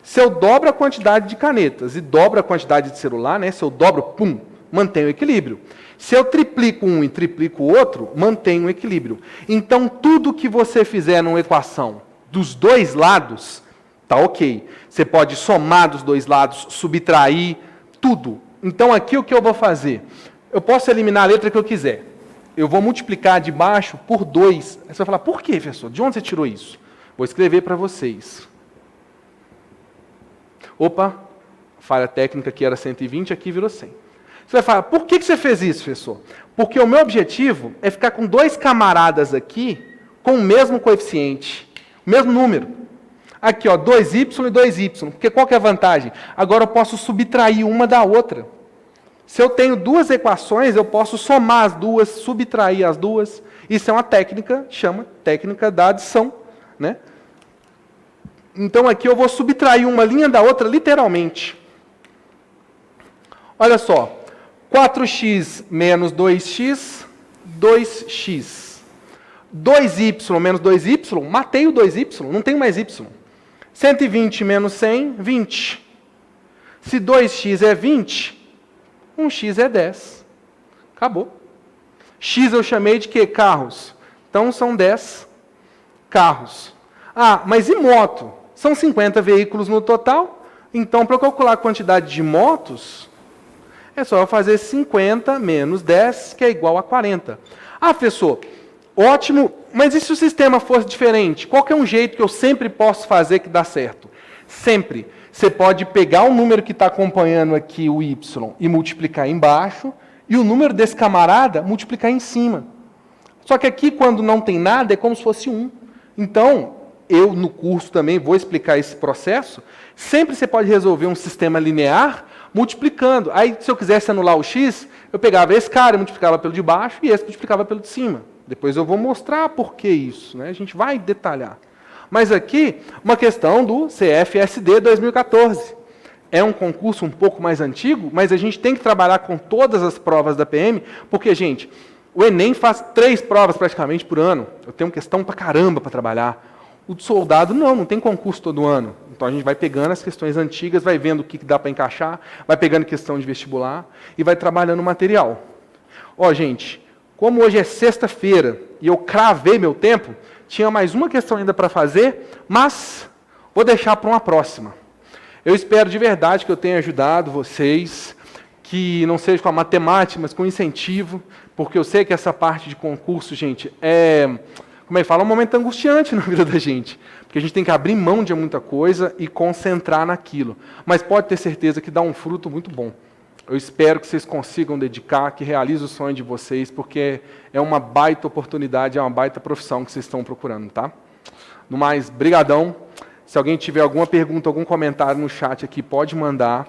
Se eu dobro a quantidade de canetas e dobro a quantidade de celular, né? Se eu dobro, pum, mantenho o equilíbrio. Se eu triplico um e triplico o outro, mantenho o equilíbrio. Então, tudo que você fizer numa equação dos dois lados, tá ok. Você pode somar dos dois lados, subtrair, tudo. Então, aqui o que eu vou fazer? Eu posso eliminar a letra que eu quiser. Eu vou multiplicar de baixo por 2. Aí você vai falar, por quê, professor? De onde você tirou isso? Vou escrever para vocês. Opa, falha técnica que era 120, aqui virou 100. Você vai falar, por que você fez isso, professor? Porque o meu objetivo é ficar com dois camaradas aqui com o mesmo coeficiente, o mesmo número. Aqui, ó, 2y e 2y. Porque qual que é a vantagem? Agora eu posso subtrair uma da outra. Se eu tenho duas equações, eu posso somar as duas, subtrair as duas. Isso é uma técnica, chama técnica da adição, né? Então aqui eu vou subtrair uma linha da outra literalmente. Olha só. 4x menos 2x, 2x. 2y menos 2y, matei o 2y, não tem mais y. 120 menos 100, 20. Se 2x é 20, 1x é 10. Acabou. X eu chamei de quê? Carros. Então são 10 carros. Ah, mas e moto? São 50 veículos no total. Então, para eu calcular a quantidade de motos, é só eu fazer 50 menos 10, que é igual a 40. Ah, professor, ótimo, mas e se o sistema fosse diferente? Qual que é um jeito que eu sempre posso fazer que dá certo? Sempre. Você pode pegar o número que está acompanhando aqui, o y, e multiplicar embaixo, e o número desse camarada multiplicar em cima. Só que aqui, quando não tem nada, é como se fosse 1. Então, eu no curso também vou explicar esse processo. Sempre você pode resolver um sistema linear multiplicando. Aí, se eu quisesse anular o x, eu pegava esse cara e multiplicava pelo de baixo, e esse multiplicava pelo de cima. Depois eu vou mostrar por que isso, né? A gente vai detalhar. Mas aqui, uma questão do CFSD 2014. É um concurso um pouco mais antigo, mas a gente tem que trabalhar com todas as provas da PM, porque, gente, o Enem faz 3 provas praticamente por ano. Eu tenho questão pra caramba para trabalhar. O de soldado, não tem concurso todo ano. Então a gente vai pegando as questões antigas, vai vendo o que dá para encaixar, vai pegando questão de vestibular e vai trabalhando o material. Ó, gente, como hoje é sexta-feira e eu cravei meu tempo, tinha mais uma questão ainda para fazer, mas vou deixar para uma próxima. Eu espero de verdade que eu tenha ajudado vocês, que não seja com a matemática, mas com incentivo, porque eu sei que essa parte de concurso, gente, como é que fala, é um momento angustiante na vida da gente, porque a gente tem que abrir mão de muita coisa e concentrar naquilo. Mas pode ter certeza que dá um fruto muito bom. Eu espero que vocês consigam dedicar, que realize o sonho de vocês, porque é uma baita oportunidade, é uma baita profissão que vocês estão procurando, tá? No mais, brigadão. Se alguém tiver alguma pergunta, algum comentário no chat aqui, pode mandar.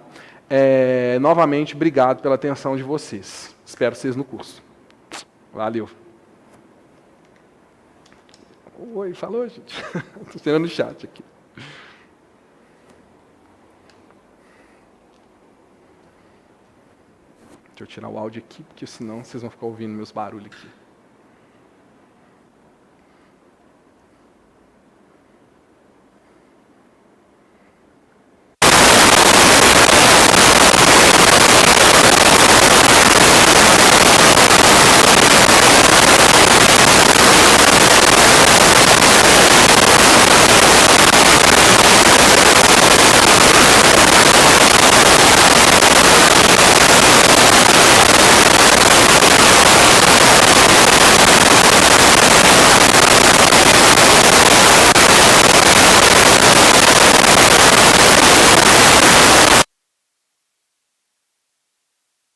Novamente, obrigado pela atenção de vocês. Espero vocês no curso. Valeu. Oi, falou, gente? Estou esperando o chat aqui. Deixa eu tirar o áudio aqui, porque senão vocês vão ficar ouvindo meus barulhos aqui.